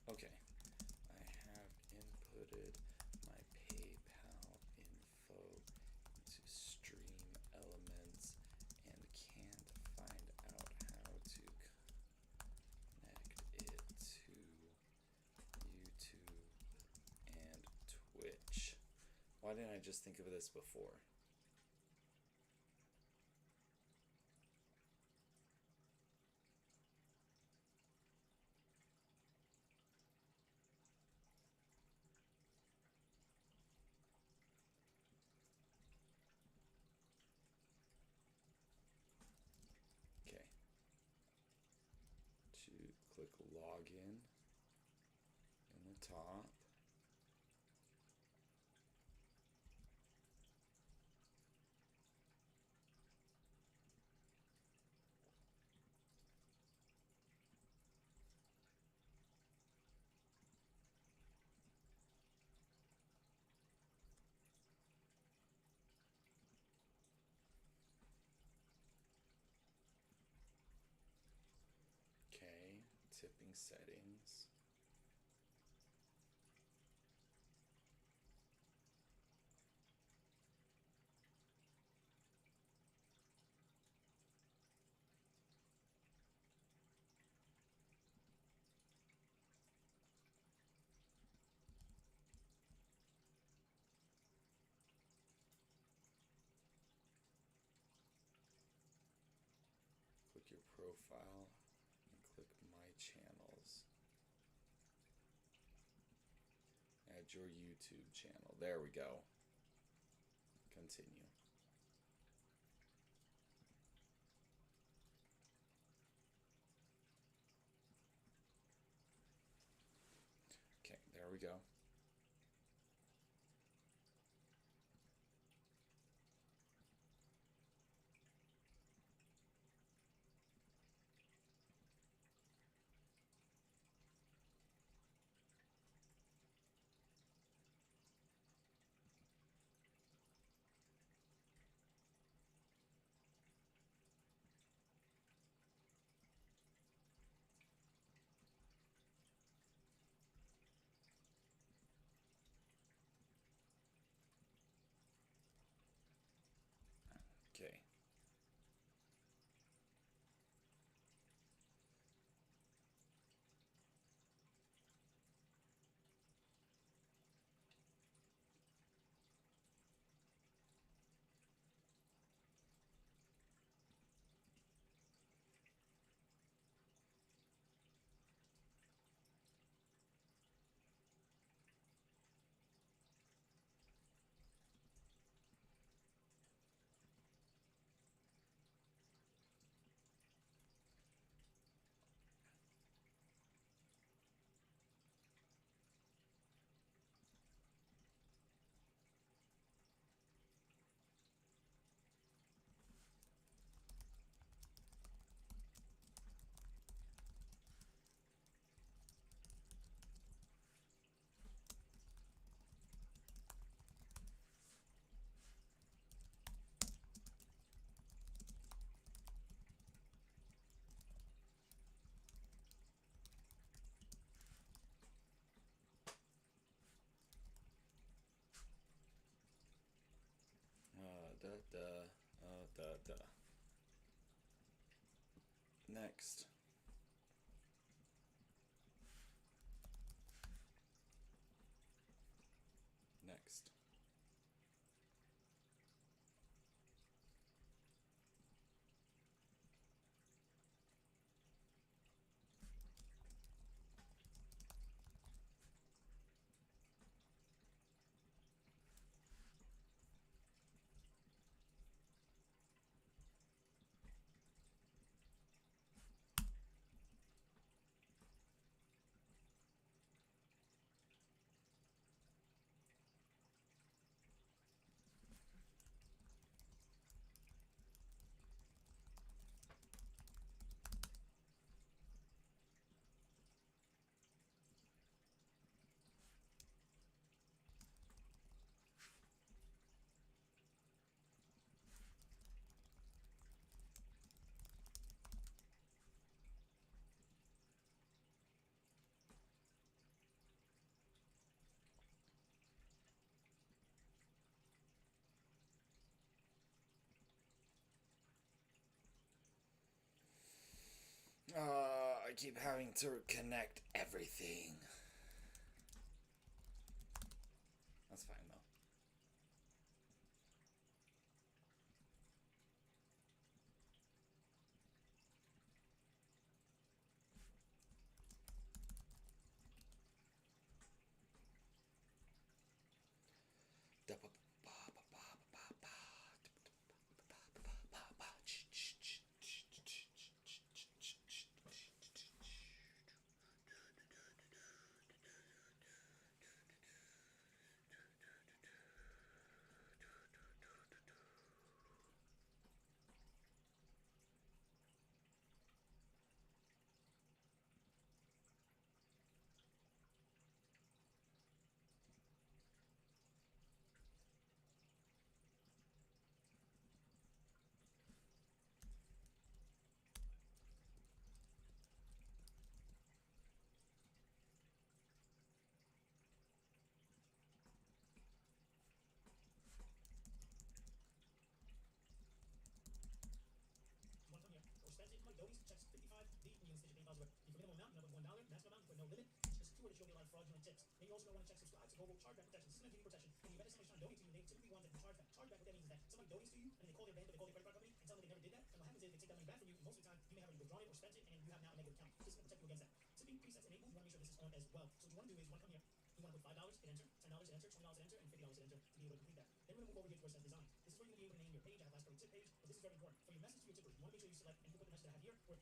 Speaker 1: Okay, I have inputted my PayPal info into Stream Elements and can't find out how to connect it to YouTube and Twitch. Why didn't I just think of this before? Okay. To click login in the top. Okay, tipping settings. Click your profile and click my channels. Add your YouTube channel. There we go. Continue. Okay, there we go. Next. Next. I keep having to connect everything. That's fine though.
Speaker 3: fraudulent tips. Then you also want to check subscribe to Global Chargeback Protection. This is going to give you protection. And you bet somebody's trying to donate to you, they typically want that chargeback. Chargeback, what that means is that somebody donates to you, and then they call their bank or they call their credit card company and tell them they never did that. And what happens is they take that money back from you, and most of the time you may have already withdrawn it or spent it, and then you have now a negative account. This is going to protect you against that. Tipping presets enabled, you want to make sure this is on as well. So what you want to do is you want to come here. You want to put $5, hit enter, $10, hit enter, $20, hit enter, and $50, hit enter to be able to complete that. Then we're going to move over here to where it says design. This is where you're going to be able to name your page. I have last code tip page, but this is very important. For your message to your tippers, you want to make sure you select and you put the message that I have here. Where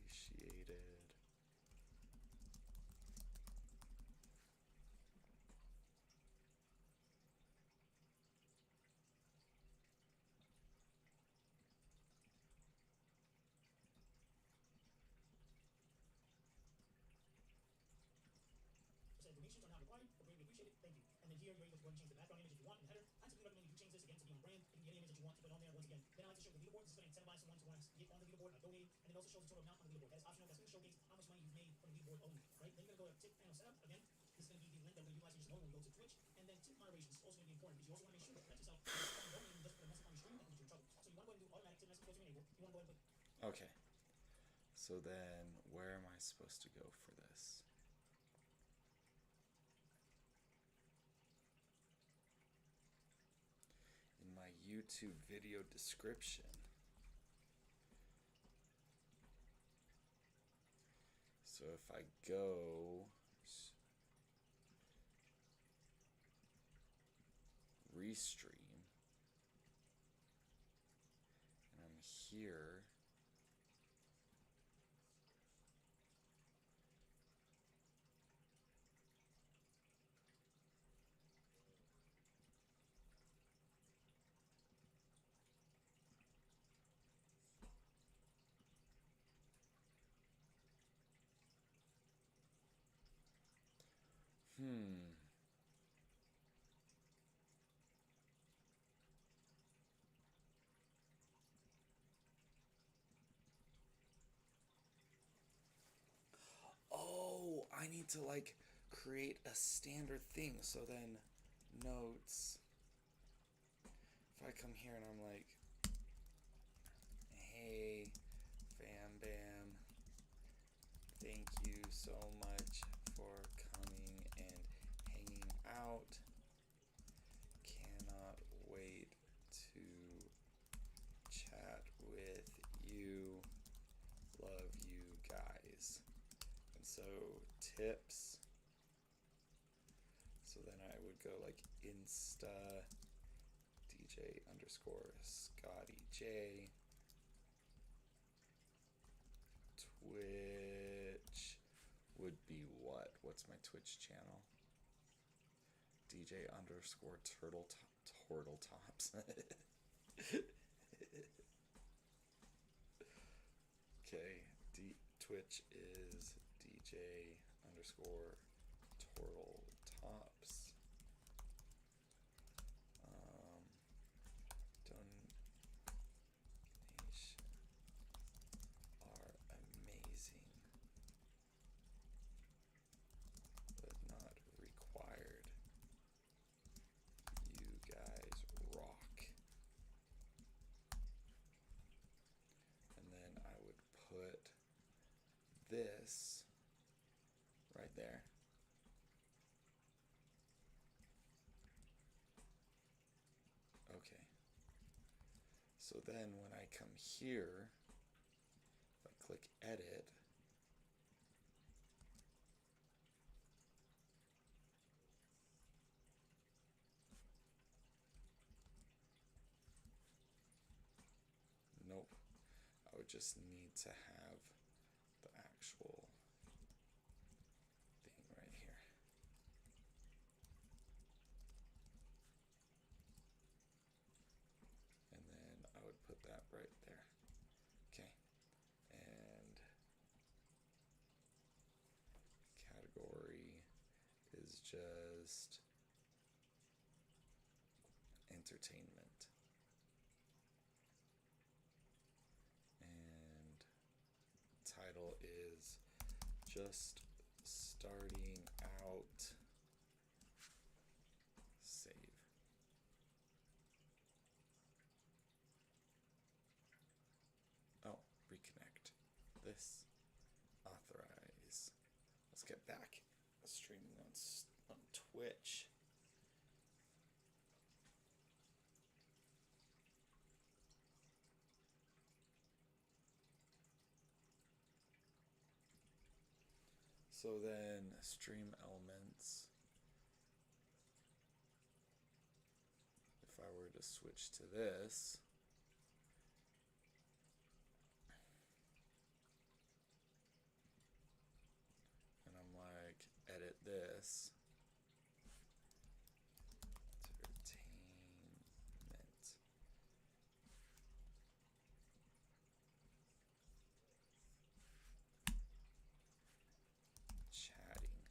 Speaker 1: Appreciated.
Speaker 3: said donations are not required, but greatly appreciated. Thank you. And then here you're able to go and change the background image if you want in the header. I typically recommend you do change this again to be on brand. You can get any image that you want to put on there once again. Then I like to show the leaderboard. This is going to incentivize someone to want to get on the leaderboard by donating, and it also shows the total amount on the leaderboard. That is optional. That's going to showcase how much money you've made from the leaderboard only. Right? Then you're going to go to tip panel setup again. This is going to be the link that we're utilizing just when we go to Twitch. And then tip moderation is also going to be important because you also want to make sure that you protect yourself. Donating doesn't put a message on your screen that can get you in trouble. So you want to go ahead and do automatic tip message filter enable. You want to go ahead and put
Speaker 1: Okay. So then, where am I supposed to go for this? In my YouTube video description. So if I go restream and I'm here, I need to like create a standard thing. So then notes, if I come here and I'm like, hey, Fam Bam, thank you so much for coming and hanging out. Cannot wait to chat with you. Love you guys. And so tips. So then I would go like Insta DJ underscore Scotty J. Twitch would be what? What's my Twitch channel? DJ underscore turtle tops. Okay, Twitch is DJ underscore turtle tops. Donations are amazing, but not required. You guys rock. And then I would put this right there. Okay. So then when I come here, if I click edit, nope. I would just need to have the actual thing right here. And then I would put that right there. Okay. And category is just entertainment. And title is just starting out. Save. Oh, reconnect. This. Authorize. Let's get back streaming on Twitch. So then stream elements. If I were to switch to this, and I'm like, edit this, entertainment, chatting,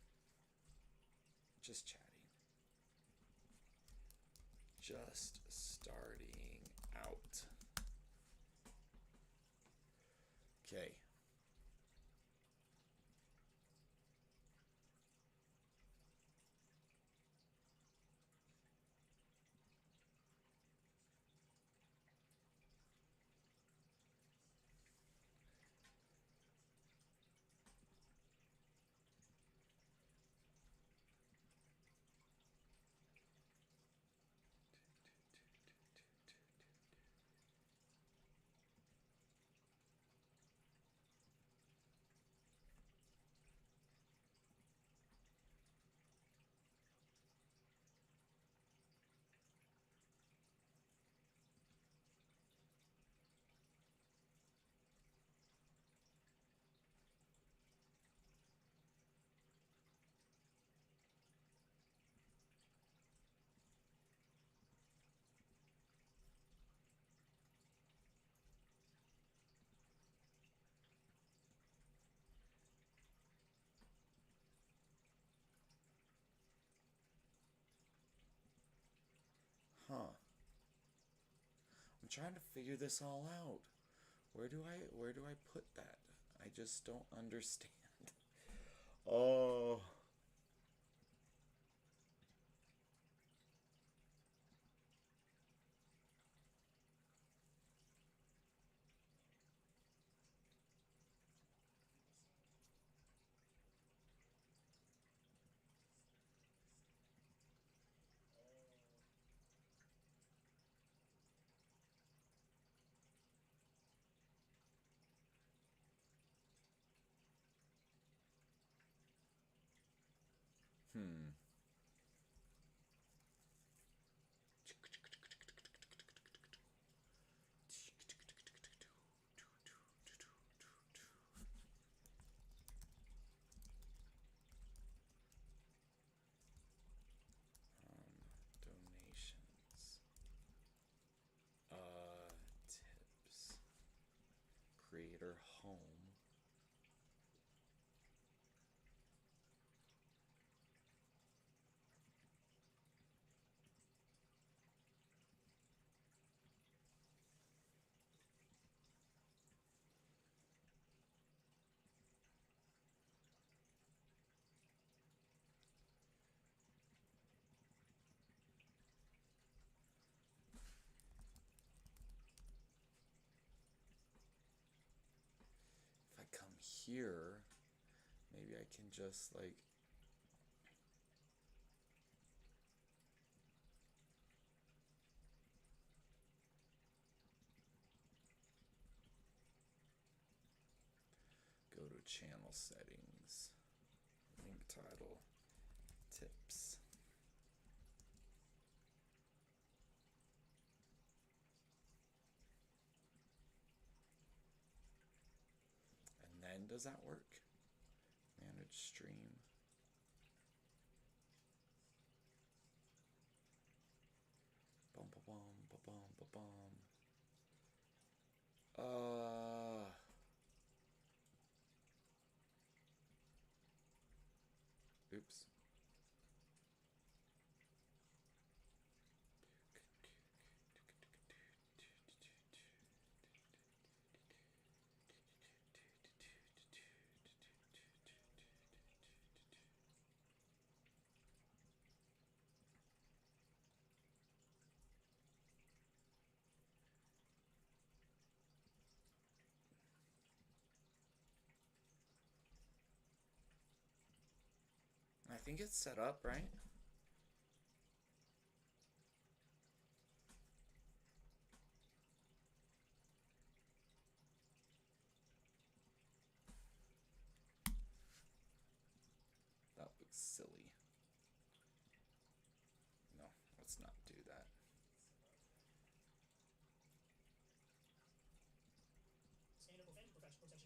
Speaker 1: just chatting, just starting out. Okay. Huh. I'm trying to figure this all out. Where do I put that? I just don't understand. Oh. Hmm. Donations. Tips. Creator home. If I come here, maybe I can just like go to channel settings, link title, tips. And then does that work? Manage stream. Bum ba bum ba bum ba bum. Oops. I think it's set up, right? That looks silly. No, let's not do that.
Speaker 3: Standard protection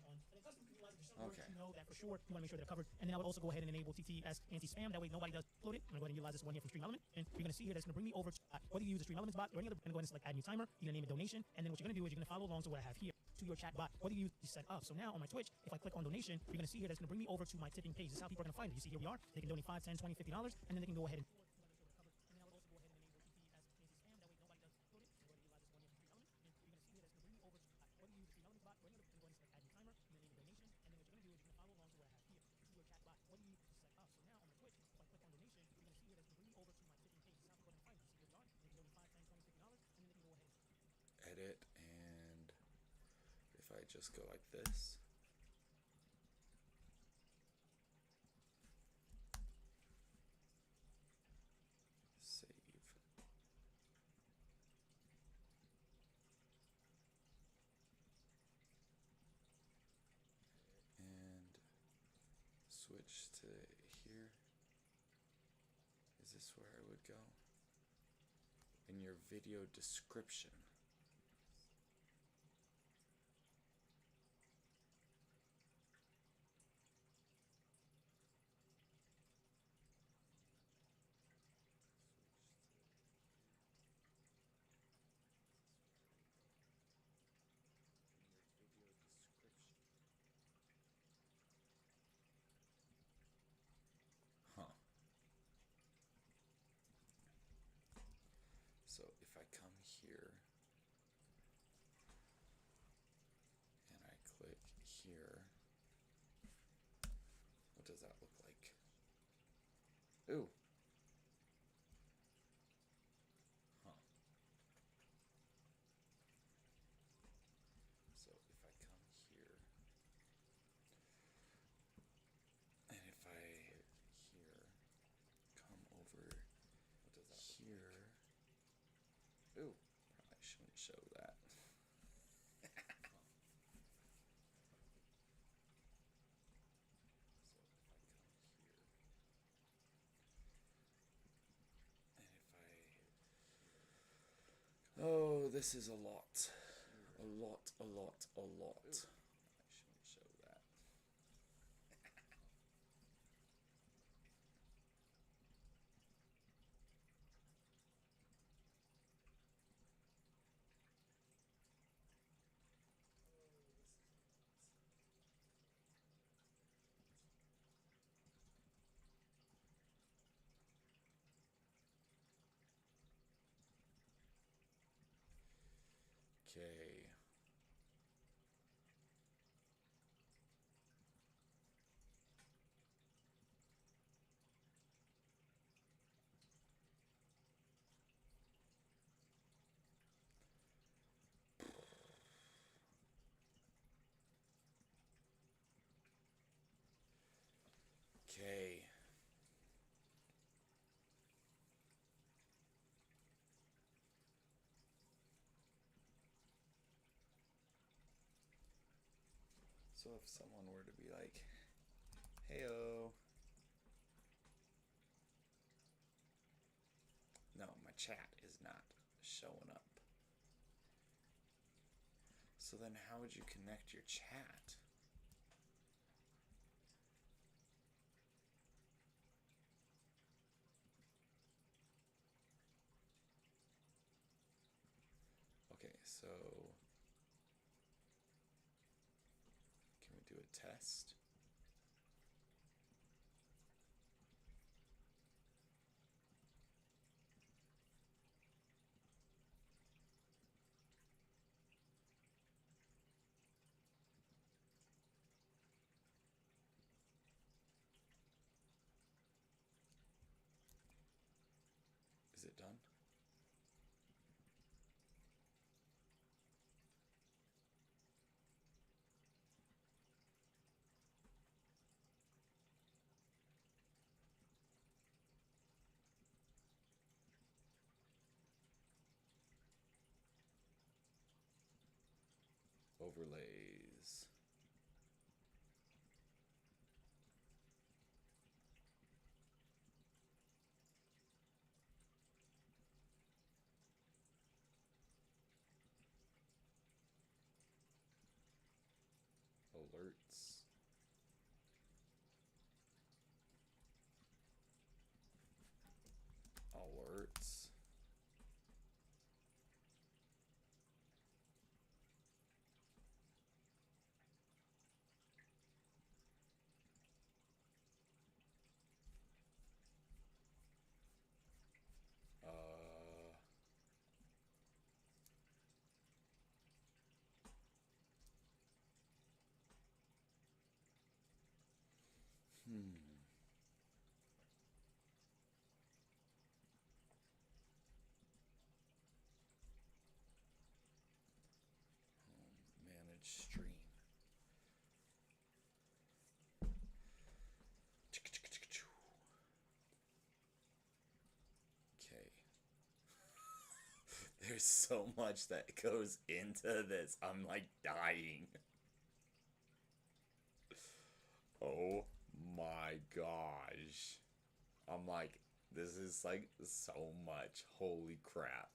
Speaker 3: on. And then custom, you realize there's some words
Speaker 1: Okay.
Speaker 3: you know that for sure you want to make sure they're covered. And then I would also go ahead and enable TTS anti-spam. That way nobody does upload it. I'm going to go ahead and utilize this one here from Stream Element. And you're going to see here that's going to bring me over to whether you use a Stream Elements bot or any other. I'm going to go ahead and select add new timer. You're going to name it donation. And then what you're going to do is you're going to follow along to what I have here to your chat bot. Whether you use set up. So now on my Twitch, if I click on donation, you're going to see here that's going to bring me over to my tipping page. This is how people are going to find it. You see here we are. They can donate $5, $10, $20, $50, and then they can go ahead and
Speaker 1: Edit, and if I just go like this, save, and switch to here. Is this where I would go? In your video description. Huh. So if I come here and I click here, what does does that look like? Ooh. Huh. So if I come here, and if I here, come over here. Ooh, probably shouldn't show that. Oh, this is a lot. A lot, a lot, a lot. I shouldn't show that. Okay. Okay. So if someone were to be like, "Heyo," no, my chat is not showing up. So then how would you connect your chat? Okay, so can we do a test? Is it done? Overlays. Alerts. Alerts. Manage stream. Okay. There's so much that goes into this. I'm like dying. Oh my gosh. I'm like, this is like so much. Holy crap.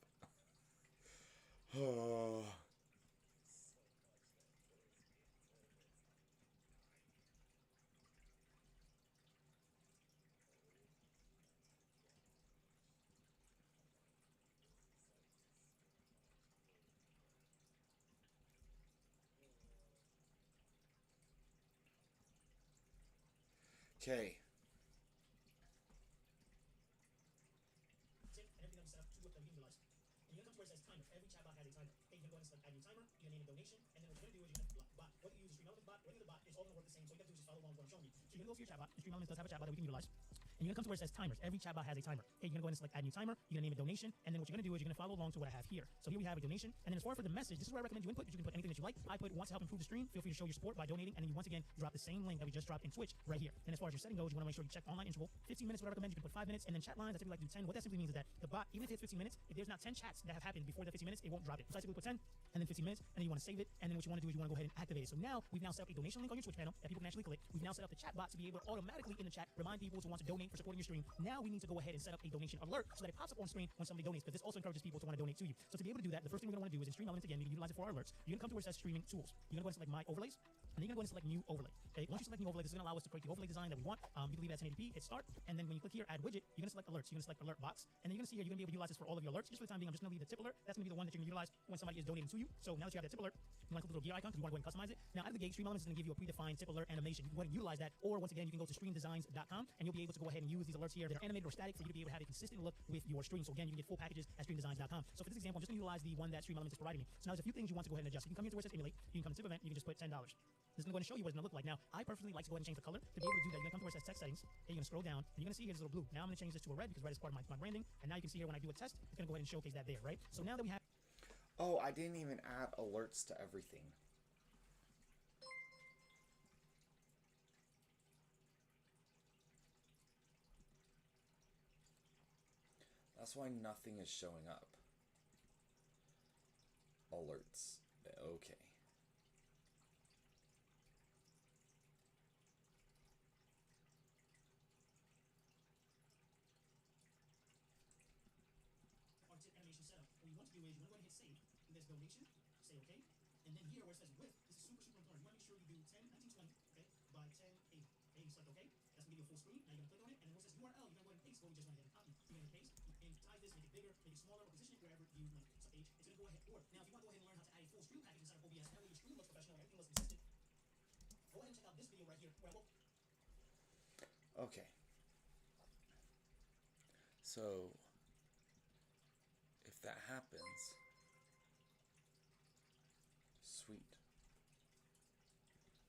Speaker 1: Okay.
Speaker 3: And everything that was set up to begin realized. And you're gonna come to where it says timer. timers. Every chatbot has a timer. Okay, you're gonna go ahead and select add new timer. You're gonna name a donation, and then what you're gonna do is you're gonna bot. Whether you use a Stream Elements bot or any other bot, it's all gonna work the same. So all you gotta do is just follow along with what I'm showing you. So you're gonna go for your chatbot. And Stream Elements does have a chatbot that we can utilize. And you're gonna come to where it says timers. Every chatbot has a timer. Okay, you're gonna go ahead and select add new timer. You're gonna name a donation, and then what you're gonna do is you're gonna follow along to what I have here. So here we have a donation, and then as far for the message, this is where I recommend you input. But you can put anything that you like. I put wants to help improve the stream. Feel free to show your support by donating, and then you once again drop the same link that we just dropped in Twitch right here. And as far as your setting goes, you want to make sure you check online interval. 15 minutes, what I recommend, you can put 5 minutes, and then chat lines. I typically like to do 10. What that simply means is that the bot, even if it hits 15 minutes, if there's not 10 chats that have happened before the 15 minutes, it won't drop it. So I typically put 10, and then 15 minutes, and then you want to save it, and then what you want to do is you want to go ahead and activate it. So now we've now set up a donation link on your Twitch panel that people can actually click. We've now set up the chat bot to be able to automatically in the chat remind people to want to donate for supporting your stream. Now we need to go ahead and set up a donation alert so that it pops up on screen when somebody donates, because this also encourages people to want to donate to you. So to be able to do that, the first thing we're going to want to do is in Stream Elements again, we can utilize it for our alerts. You're going to come to where it says streaming tools. You're going to go ahead and select my overlays, and then you're going to go ahead and select new overlay. Okay, once you select new overlay, this is going to allow us to create the overlay design that we want. You can leave it at 1080p, hit start, and then when you click here, add widget, you're going to select alerts. You're going to select alert box, and then you're going to see here, you're going to be able to utilize this for all of your alerts. Just for the time being, I'm just going to leave the tip alert. That's going to be the one that you're going to utilize when somebody is donating to you. So now that you have that tip alert, you want to click the little gear icon because we want to go ahead and customize it. Now out of the gate, Stream Elements is going to give you a predefined tip alert animation. You can go ahead and utilize that, or once again, you can go to streamdesigns.com and you'll be able to go ahead and use these alerts here that are animated or static for you to be able to have a consistent look with your stream. So again, you can get full packages at streamdesigns.com. So for this example, I'm just going to utilize the one that Stream Elements is providing me. So now there's a few things you want to go ahead and adjust. You can come here to where it says emulate. You can come to tip event. You can just put $10. This is going to go ahead and show you what it's going to look like. Now, I personally like to go ahead and change the color. To be able to do that, you're going to come to where it says text settings. Okay, you're going to scroll down. And you're going to see here this little blue. Now I'm going to change this to a red because red is part of my branding. And now you can see here when I do a test, it's going to go ahead and showcase that there, right? So now that we have...
Speaker 1: Oh, I didn't even add alerts to everything. That's why nothing is showing up. Alerts. Okay.
Speaker 3: Our tip animation setup. What you want to do is you want to go ahead and hit save. And there's donation. Say okay. And then here where it says width, this is super important. You want to make sure you do 10, 1920, okay, by 1080. Okay, you select okay. That's gonna give you a full screen. Now you're gonna click on it, and then where it says URL, you're gonna go ahead and paste what we just went ahead and copy. You're gonna paste and type this, make it bigger, make it smaller, or position it wherever you want. So it's gonna go ahead or now if you want to go ahead and learn how to add a full stream package inside of OBS, that way your stream looks professional, everything looks consistent. Go ahead and check out this video right here where I will.
Speaker 1: Okay. So if that happens, sweet.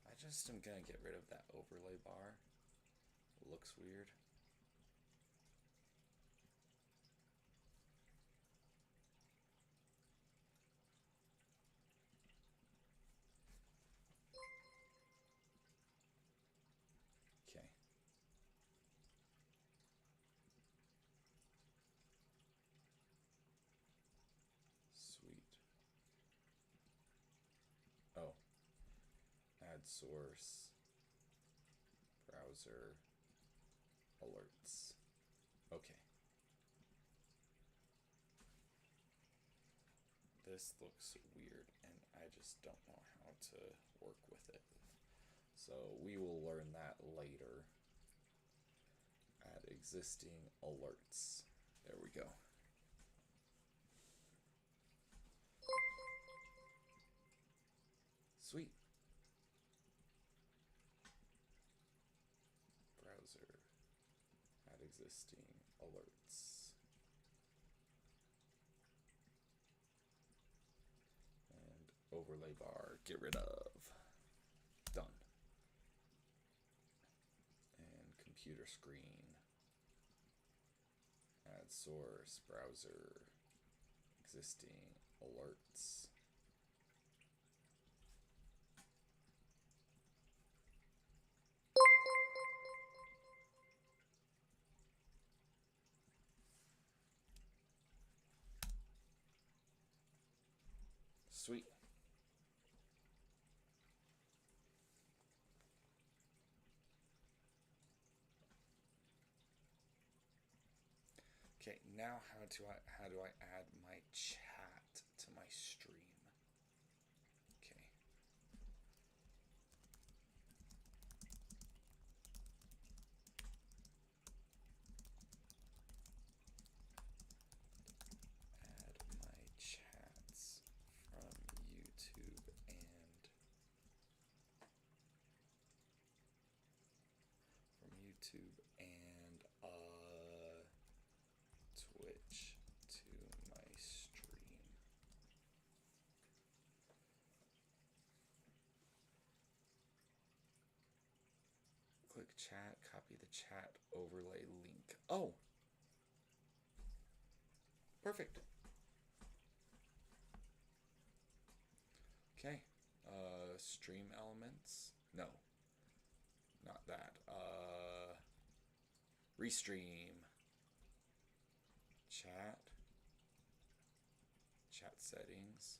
Speaker 1: I just am gonna get rid of that overlay bar. It looks weird. Okay. Sweet. Oh. Add source. Browser. Alerts. Okay. This looks weird and I just don't know how to work with it. So we will learn that later. Add existing alerts. There we go. Sweet. Browser. Add existing alerts. And overlay bar, get rid of. Done. And computer screen. Add source, browser, existing alerts. Sweet. Okay, now how do I add my chat to my stream? Okay. Add my chats from YouTube and Twitch to my stream. chat, copy the chat overlay link. Oh, perfect. Okay, stream elements. No, not that. Restream. Chat. Chat settings.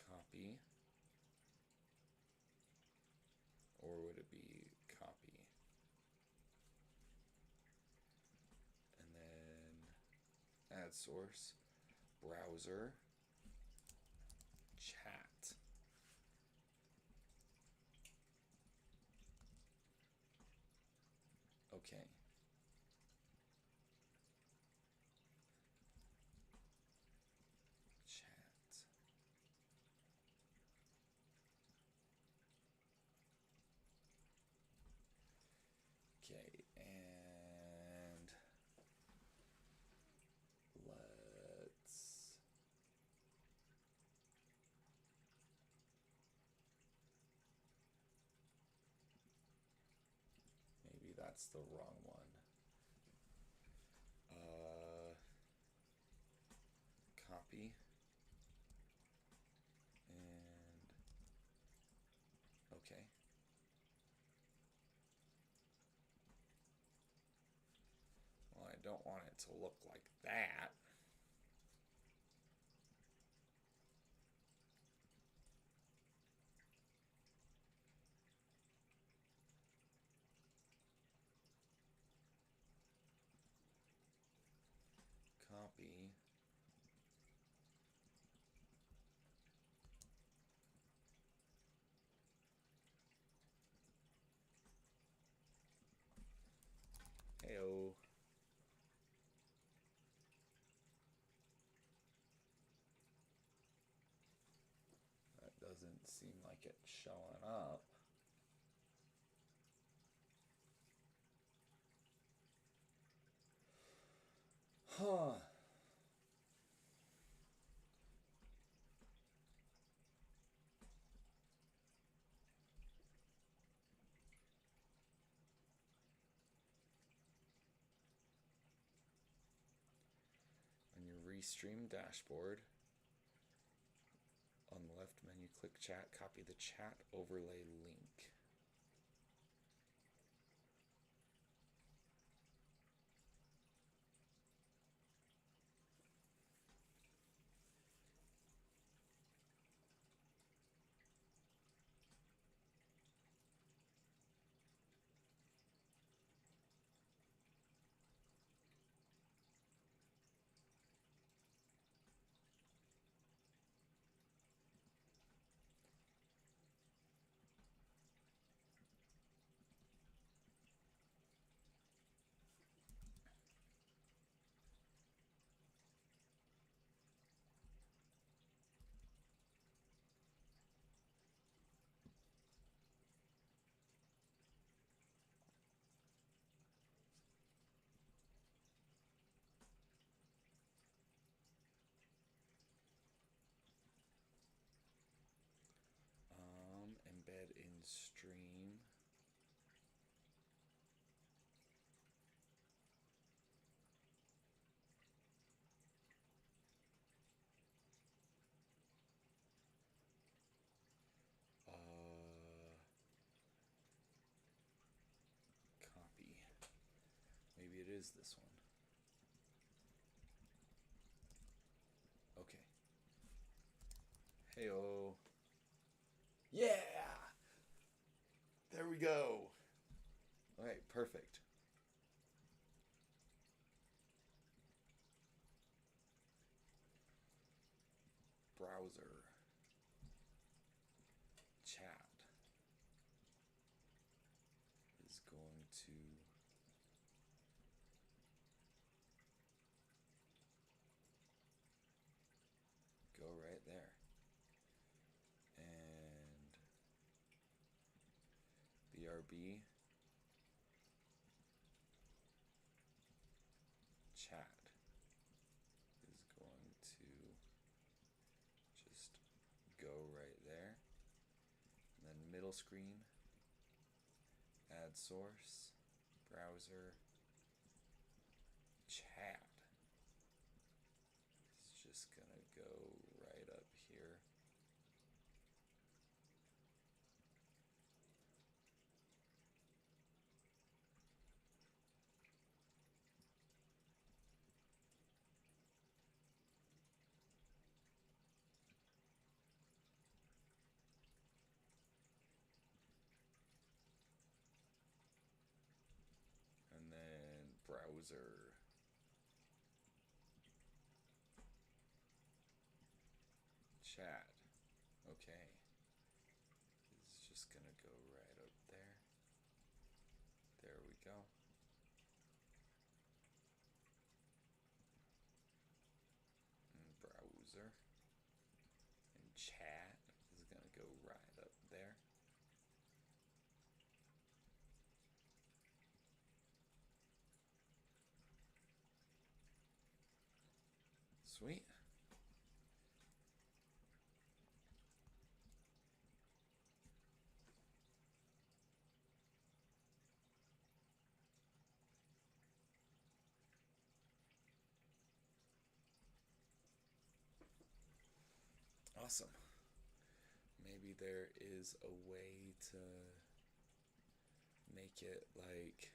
Speaker 1: Copy. Or would it be copy? And then add source, browser, chat. Okay. Chat. Okay, and let's maybe that's the wrong one. Copy and okay. Well, I don't want it to look like that. Copy. Heyo. That doesn't seem like it's showing up. Huh. On your Restream dashboard, on the left menu, click chat, copy the chat overlay link. Embed in stream. Copy. Maybe it is this one. Okay. Heyo. Yeah! There we go. All right, perfect. Browser. Chat is going to go right there. And BRB chat is going to title screen, add source, browser, chat. It's just gonna go right up here. And then browser. Chat. Okay. It's just gonna go right up there. There we go. And browser. And chat is gonna go right up there. Sweet. Awesome. Maybe there is a way to make it like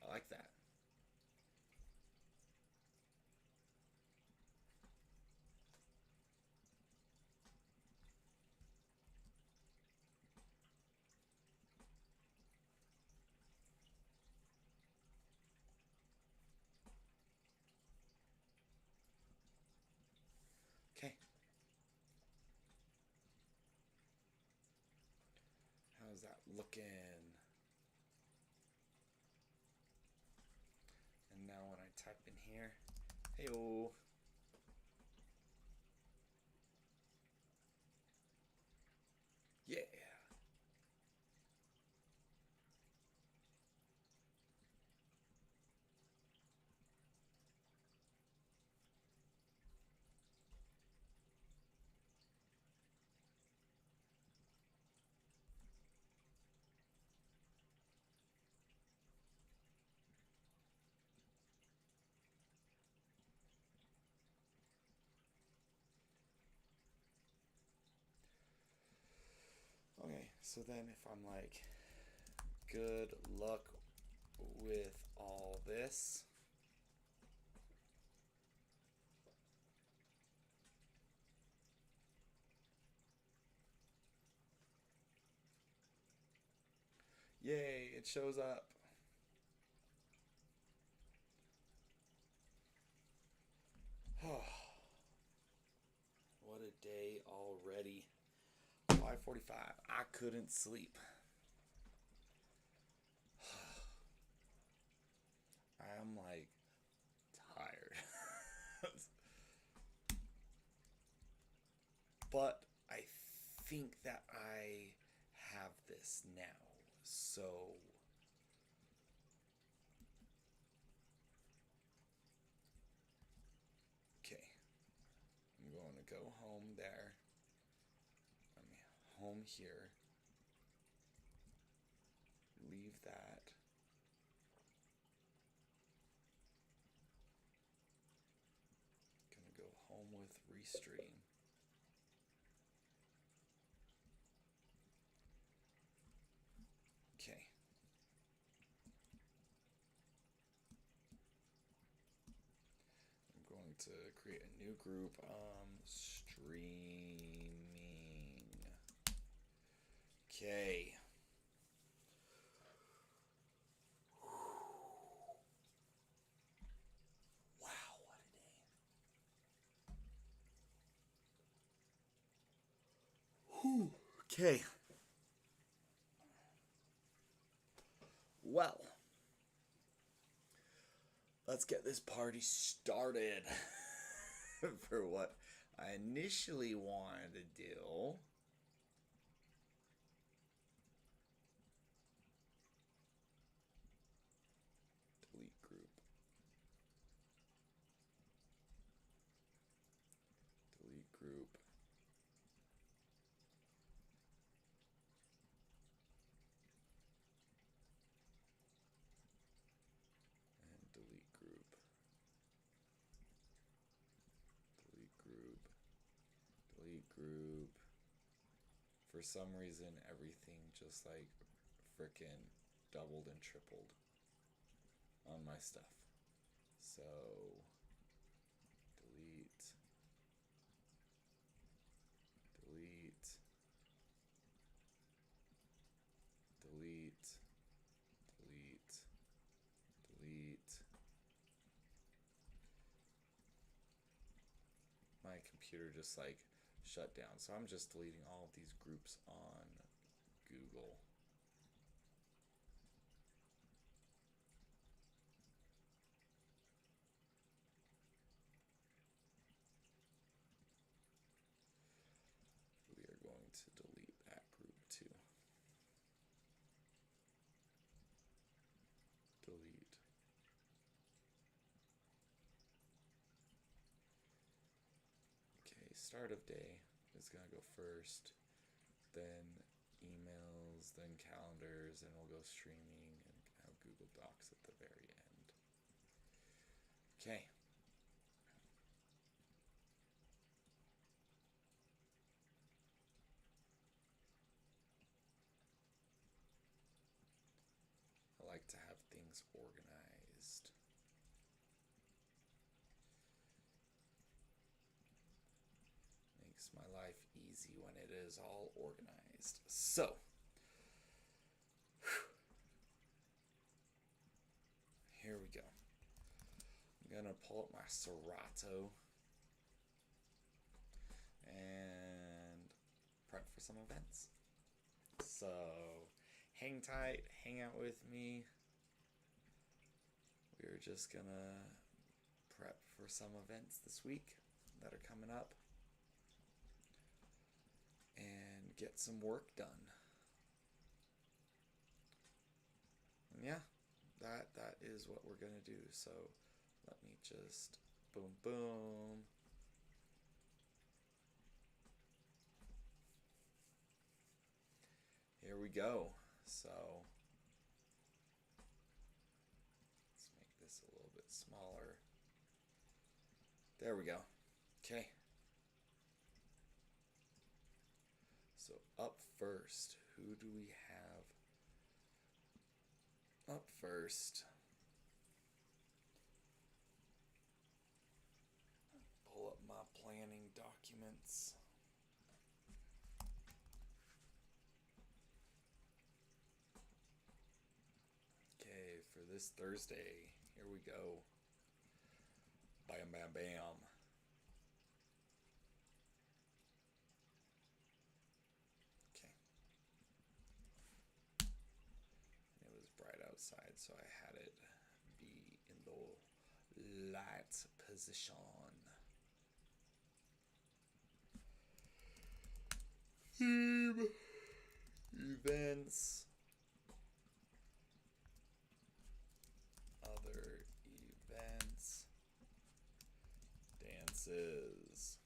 Speaker 1: I like that. Okay. How's that looking? And now when I type in here, hey-oh. Yeah. Okay, so then if I'm like, good luck with all this. Yay, it shows up. What a day already. 5:45. I couldn't sleep. I'm like tired. But I think that I have this now. So okay. I'm going to go home there. I'm home here. Leave that. Gonna go home with Restream. Okay. I'm going to create a new group. Streaming. Okay. Wow, what a day. Okay. Well, let's get this party started for what I initially wanted to do. Delete group. Delete group. And delete group. Delete group. Delete group. For some reason, everything just like frickin' doubled and tripled on my stuff. So, delete. Delete. Delete. Delete. Delete. My computer just like shut down. So I'm just deleting all of these groups on Google. We are going to delete that group too. Delete. Okay, start of day is going to go first, then emails, then calendars, and we'll go streaming and have Google Docs at the very end. Okay. I like to have things organized. Makes my life easy when it is all organized. So, here we go. I'm gonna pull up my Serato and prep for some events. So, hang tight, hang out with me. We're just gonna prep for some events this week that are coming up and get some work done. And yeah, that is what we're gonna do. So let me just boom boom. Here we go. So let's make this a little bit smaller. There we go. Okay. So up first, who do we have up first? Pull up my planning documents. Okay, for this Thursday, here we go. Bam, bam, bam. Okay. It was bright outside, so I had it be in the light position. Events. Other events. Dances.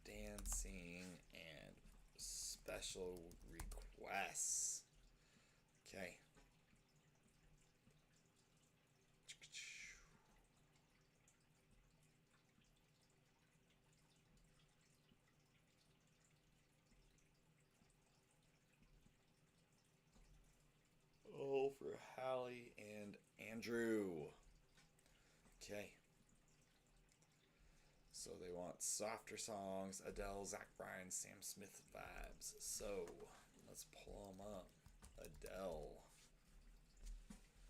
Speaker 1: Dancing and special requests. Okay. Oh, for Hallie and Andrew. Okay. So they want softer songs, Adele, Zach Bryan, Sam Smith vibes. So let's pull them up. Adele.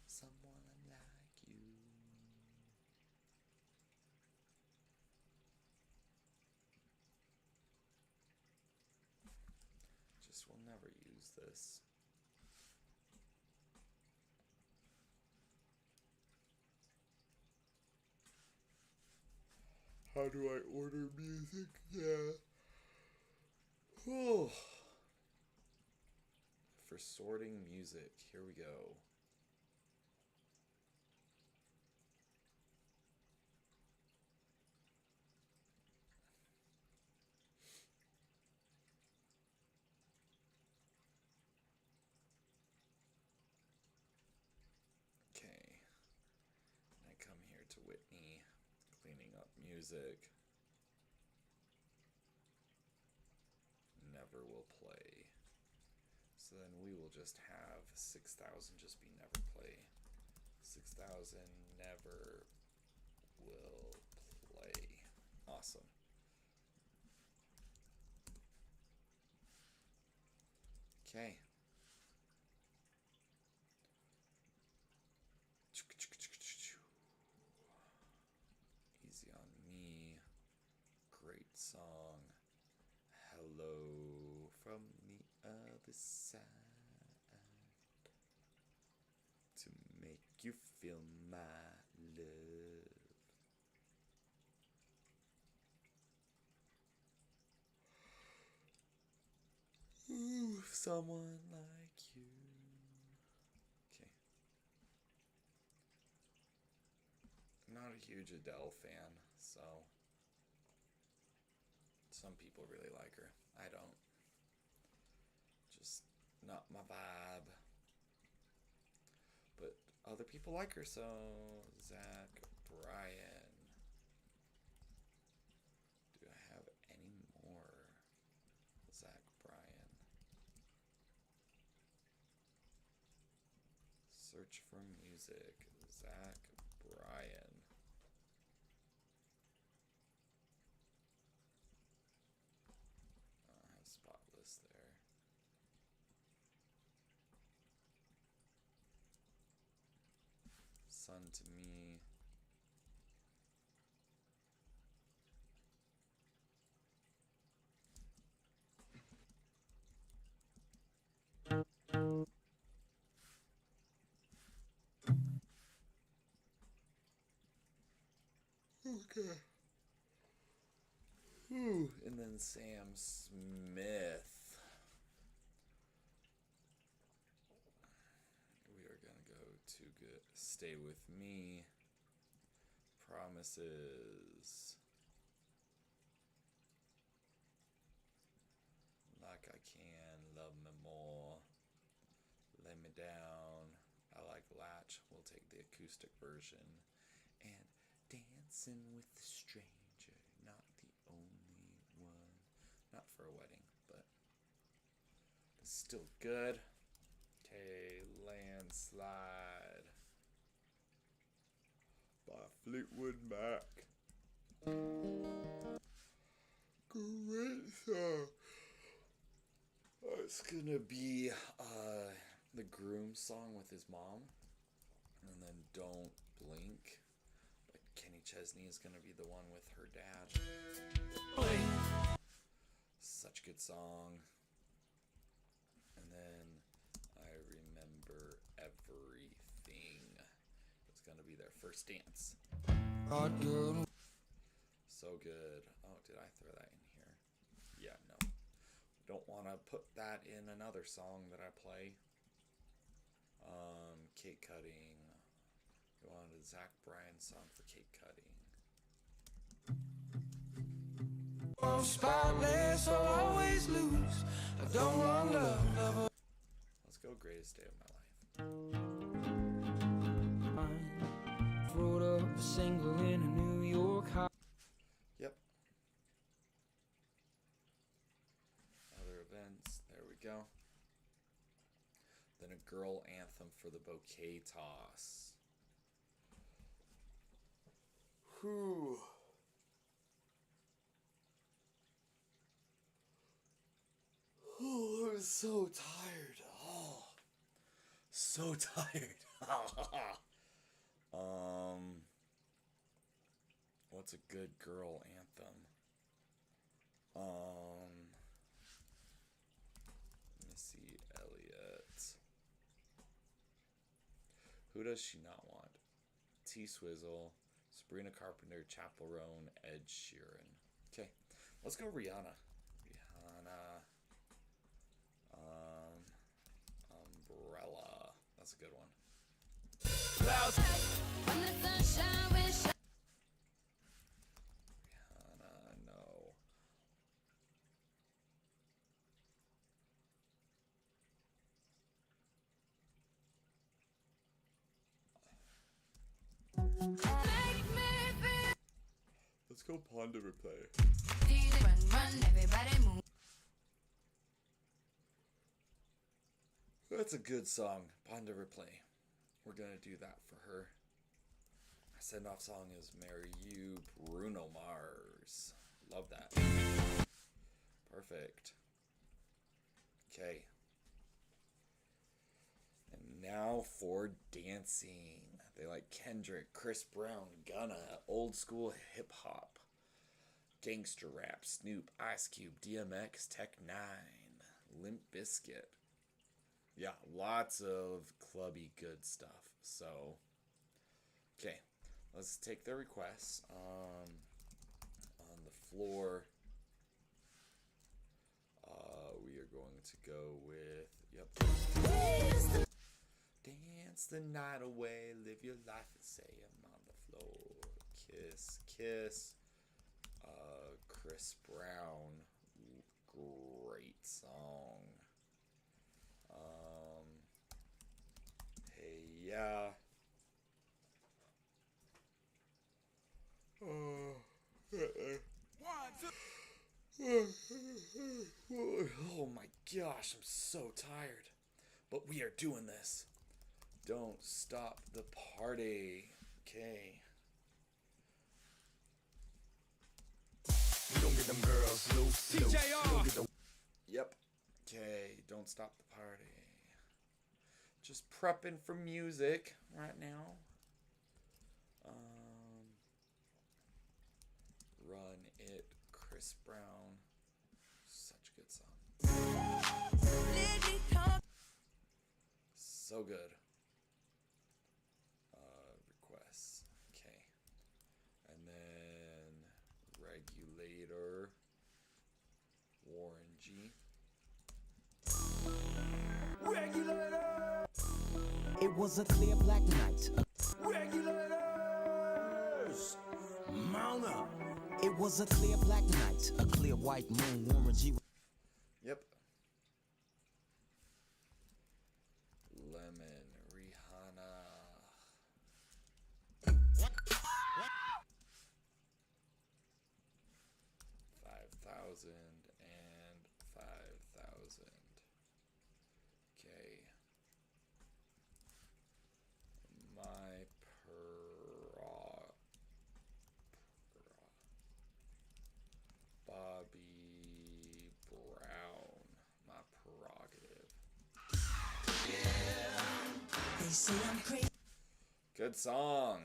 Speaker 1: Someone like you. Just will never use this. How do I order music? Yeah. Oh. For sorting music, here we go. Okay. I come here to Whitney, cleaning up music. Never will play. So then we will just have 6,000 just be never play. 6,000 never will play. Awesome. Okay. Easy on me. Great song. Hello from the other side. To make you feel my love. Ooh, someone like you. Okay. Not a huge Adele fan, so some people really like her. I don't. Just not my vibe. But other people like her, so Zach Bryan. Do I have any more Zach Bryan? Search for music. Zach Bryan. I have Spotless there. Sun to me. Okay. Whew. And then Sam Smith. We are gonna go to good. Stay with me. Promises. Like I can, love me more. Lay me down. I like Latch. We'll take the acoustic version. And Dancing with a Stranger. Not the only one. Not for a wedding, but it's still good. Okay, Landslide by Fleetwood Mac. Great song. It's gonna be the groom song with his mom, and then Don't Blink. But Kenny Chesney is gonna be the one with her dad. Such a good song. And then I Remember Everything. It's gonna be their first dance. So good. Oh, did I throw that in here? Yeah, no. Don't want to put that in another song that I play. Cake cutting. Go on to Zach Bryan's song for cake cutting. Oh, spotless, I'll always lose. I don't want love. Let's go Greatest Day of My Life. Wrote up a single in a New York high. Yep. Other events. There we go. Then a girl anthem for the bouquet toss. Whew. Oh, I'm so tired. Oh, so tired. What's a good girl anthem? Missy Elliott. Who does she not want? T-Swizzle, Sabrina Carpenter, Chappell Roan, Ed Sheeran. Okay, let's go Rihanna. Rihanna. Umbrella. That's a good one. Rihanna, no. Let's go Ponder Replay. That's a good song, Ponder Replay. We're gonna do that for her. My send-off song is Marry You, Bruno Mars. Love that. Perfect. Okay. And now for dancing. They like Kendrick, Chris Brown, Gunna, old school hip hop, gangster rap, Snoop, Ice Cube, DMX, Tech Nine, Limp Bizkit. Yeah, lots of clubby good stuff. So, okay, let's take their requests. On the floor, we are going to go with, yep. Dance the night away, live your life and say I'm on the floor. Kiss, kiss. Chris Brown, great song. Hey, yeah. Oh my gosh, I'm so tired. But we are doing this. Don't stop the party. Okay.
Speaker 4: We don't get them girls loose. TJR.
Speaker 1: Yep. Okay, don't stop the party. Just prepping for music right now. Run It, Chris Brown. Such a good song. So good. Requests. Okay. And then Regulator. Warren G.
Speaker 4: Regulator.
Speaker 5: It was a clear black night.
Speaker 4: Regulators. Mount up.
Speaker 5: It was a clear black night. A clear white moon. Warren G.
Speaker 1: Yep. Lemon, Rihanna. 5,000 and 5,000. Okay. My Bobby Brown. My prerogative.
Speaker 5: They say I'm crazy.
Speaker 1: Good song.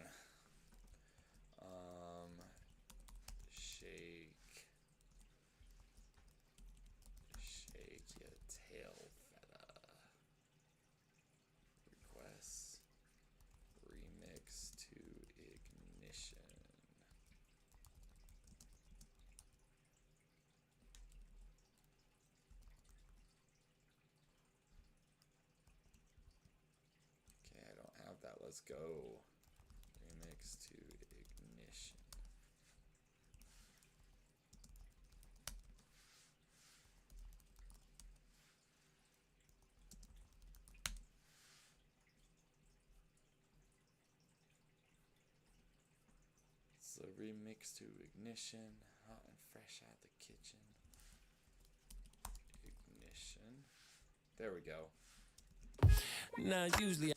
Speaker 1: Shake your tail feta. Requests. Remix to Ignition. Okay, I don't have that. Let's go. Remix to Ignition. It's a remix to Ignition, hot and fresh out the kitchen. Ignition. There we go.
Speaker 4: Now, usually.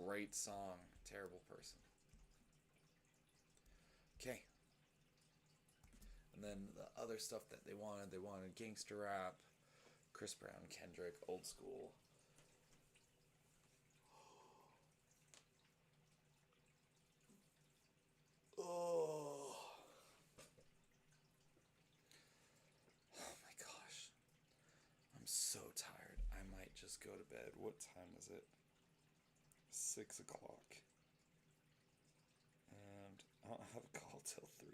Speaker 1: Great song. Terrible person. Okay. And then the other stuff that they wanted gangster rap, Chris Brown, Kendrick, old school. Oh my gosh. I'm so tired. I might just go to bed. What time is it? 6 o'clock. I don't have a call till 3.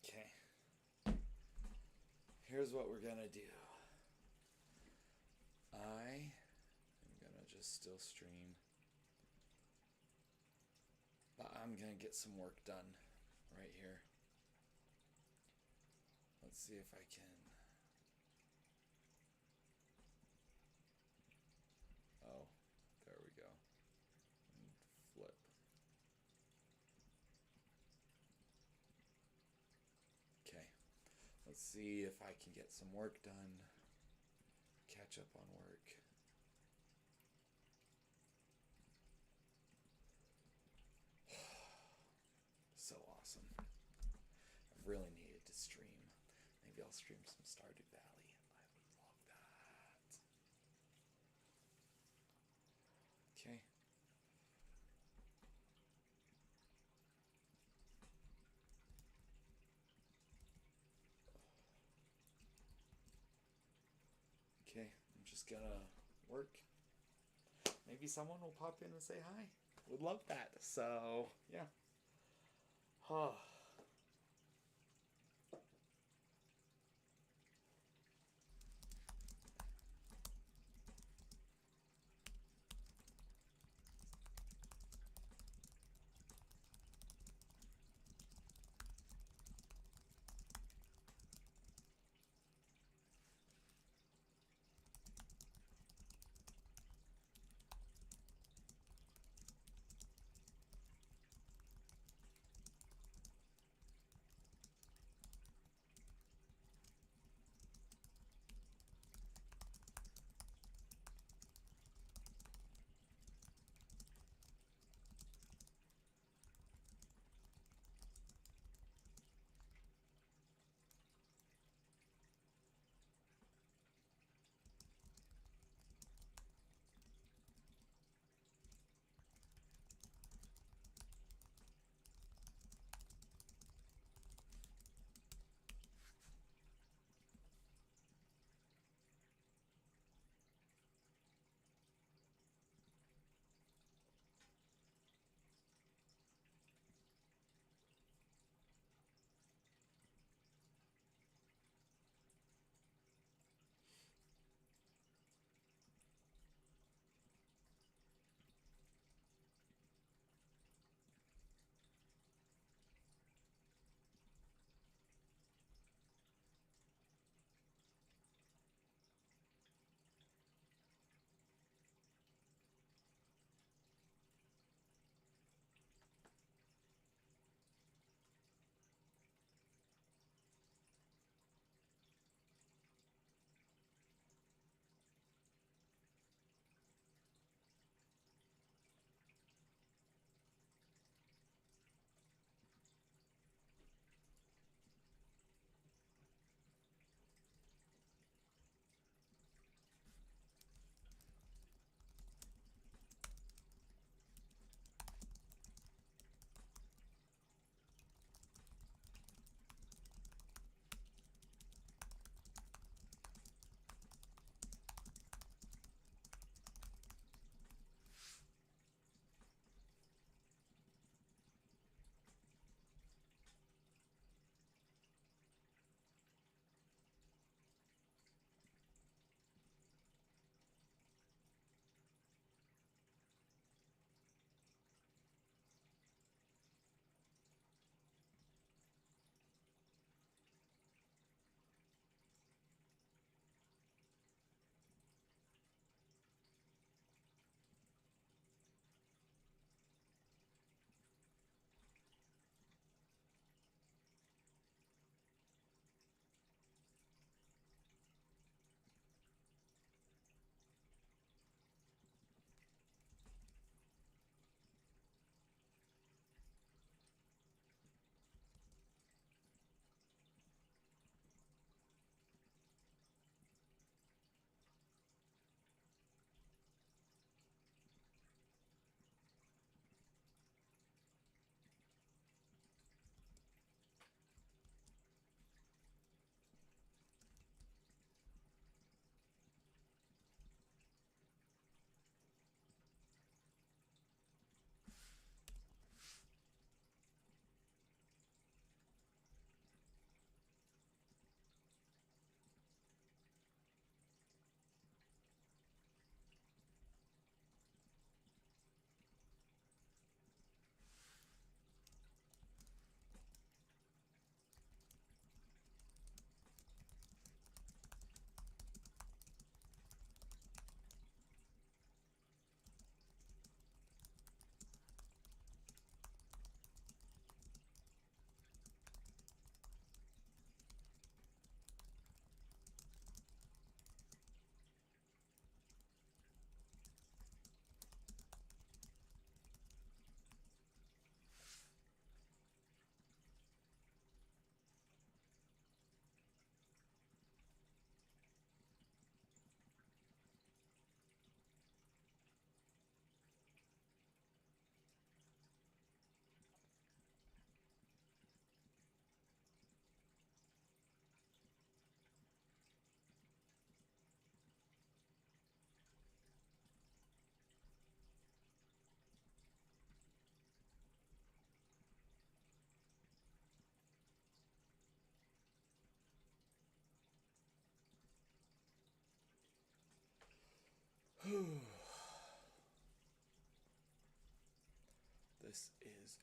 Speaker 1: Okay. Here's what we're gonna do. I am gonna just still stream, but I'm gonna get some work done right here. Let's see if I can. Oh, there we go. And flip. Okay. Let's see if I can get some work done. Catch up on work. So awesome. I really needed to stream. Maybe I'll stream some Stardew Valley. I would love that. Okay. Okay, I'm just gonna work. Maybe someone will pop in and say hi. Would love that. So, yeah. This is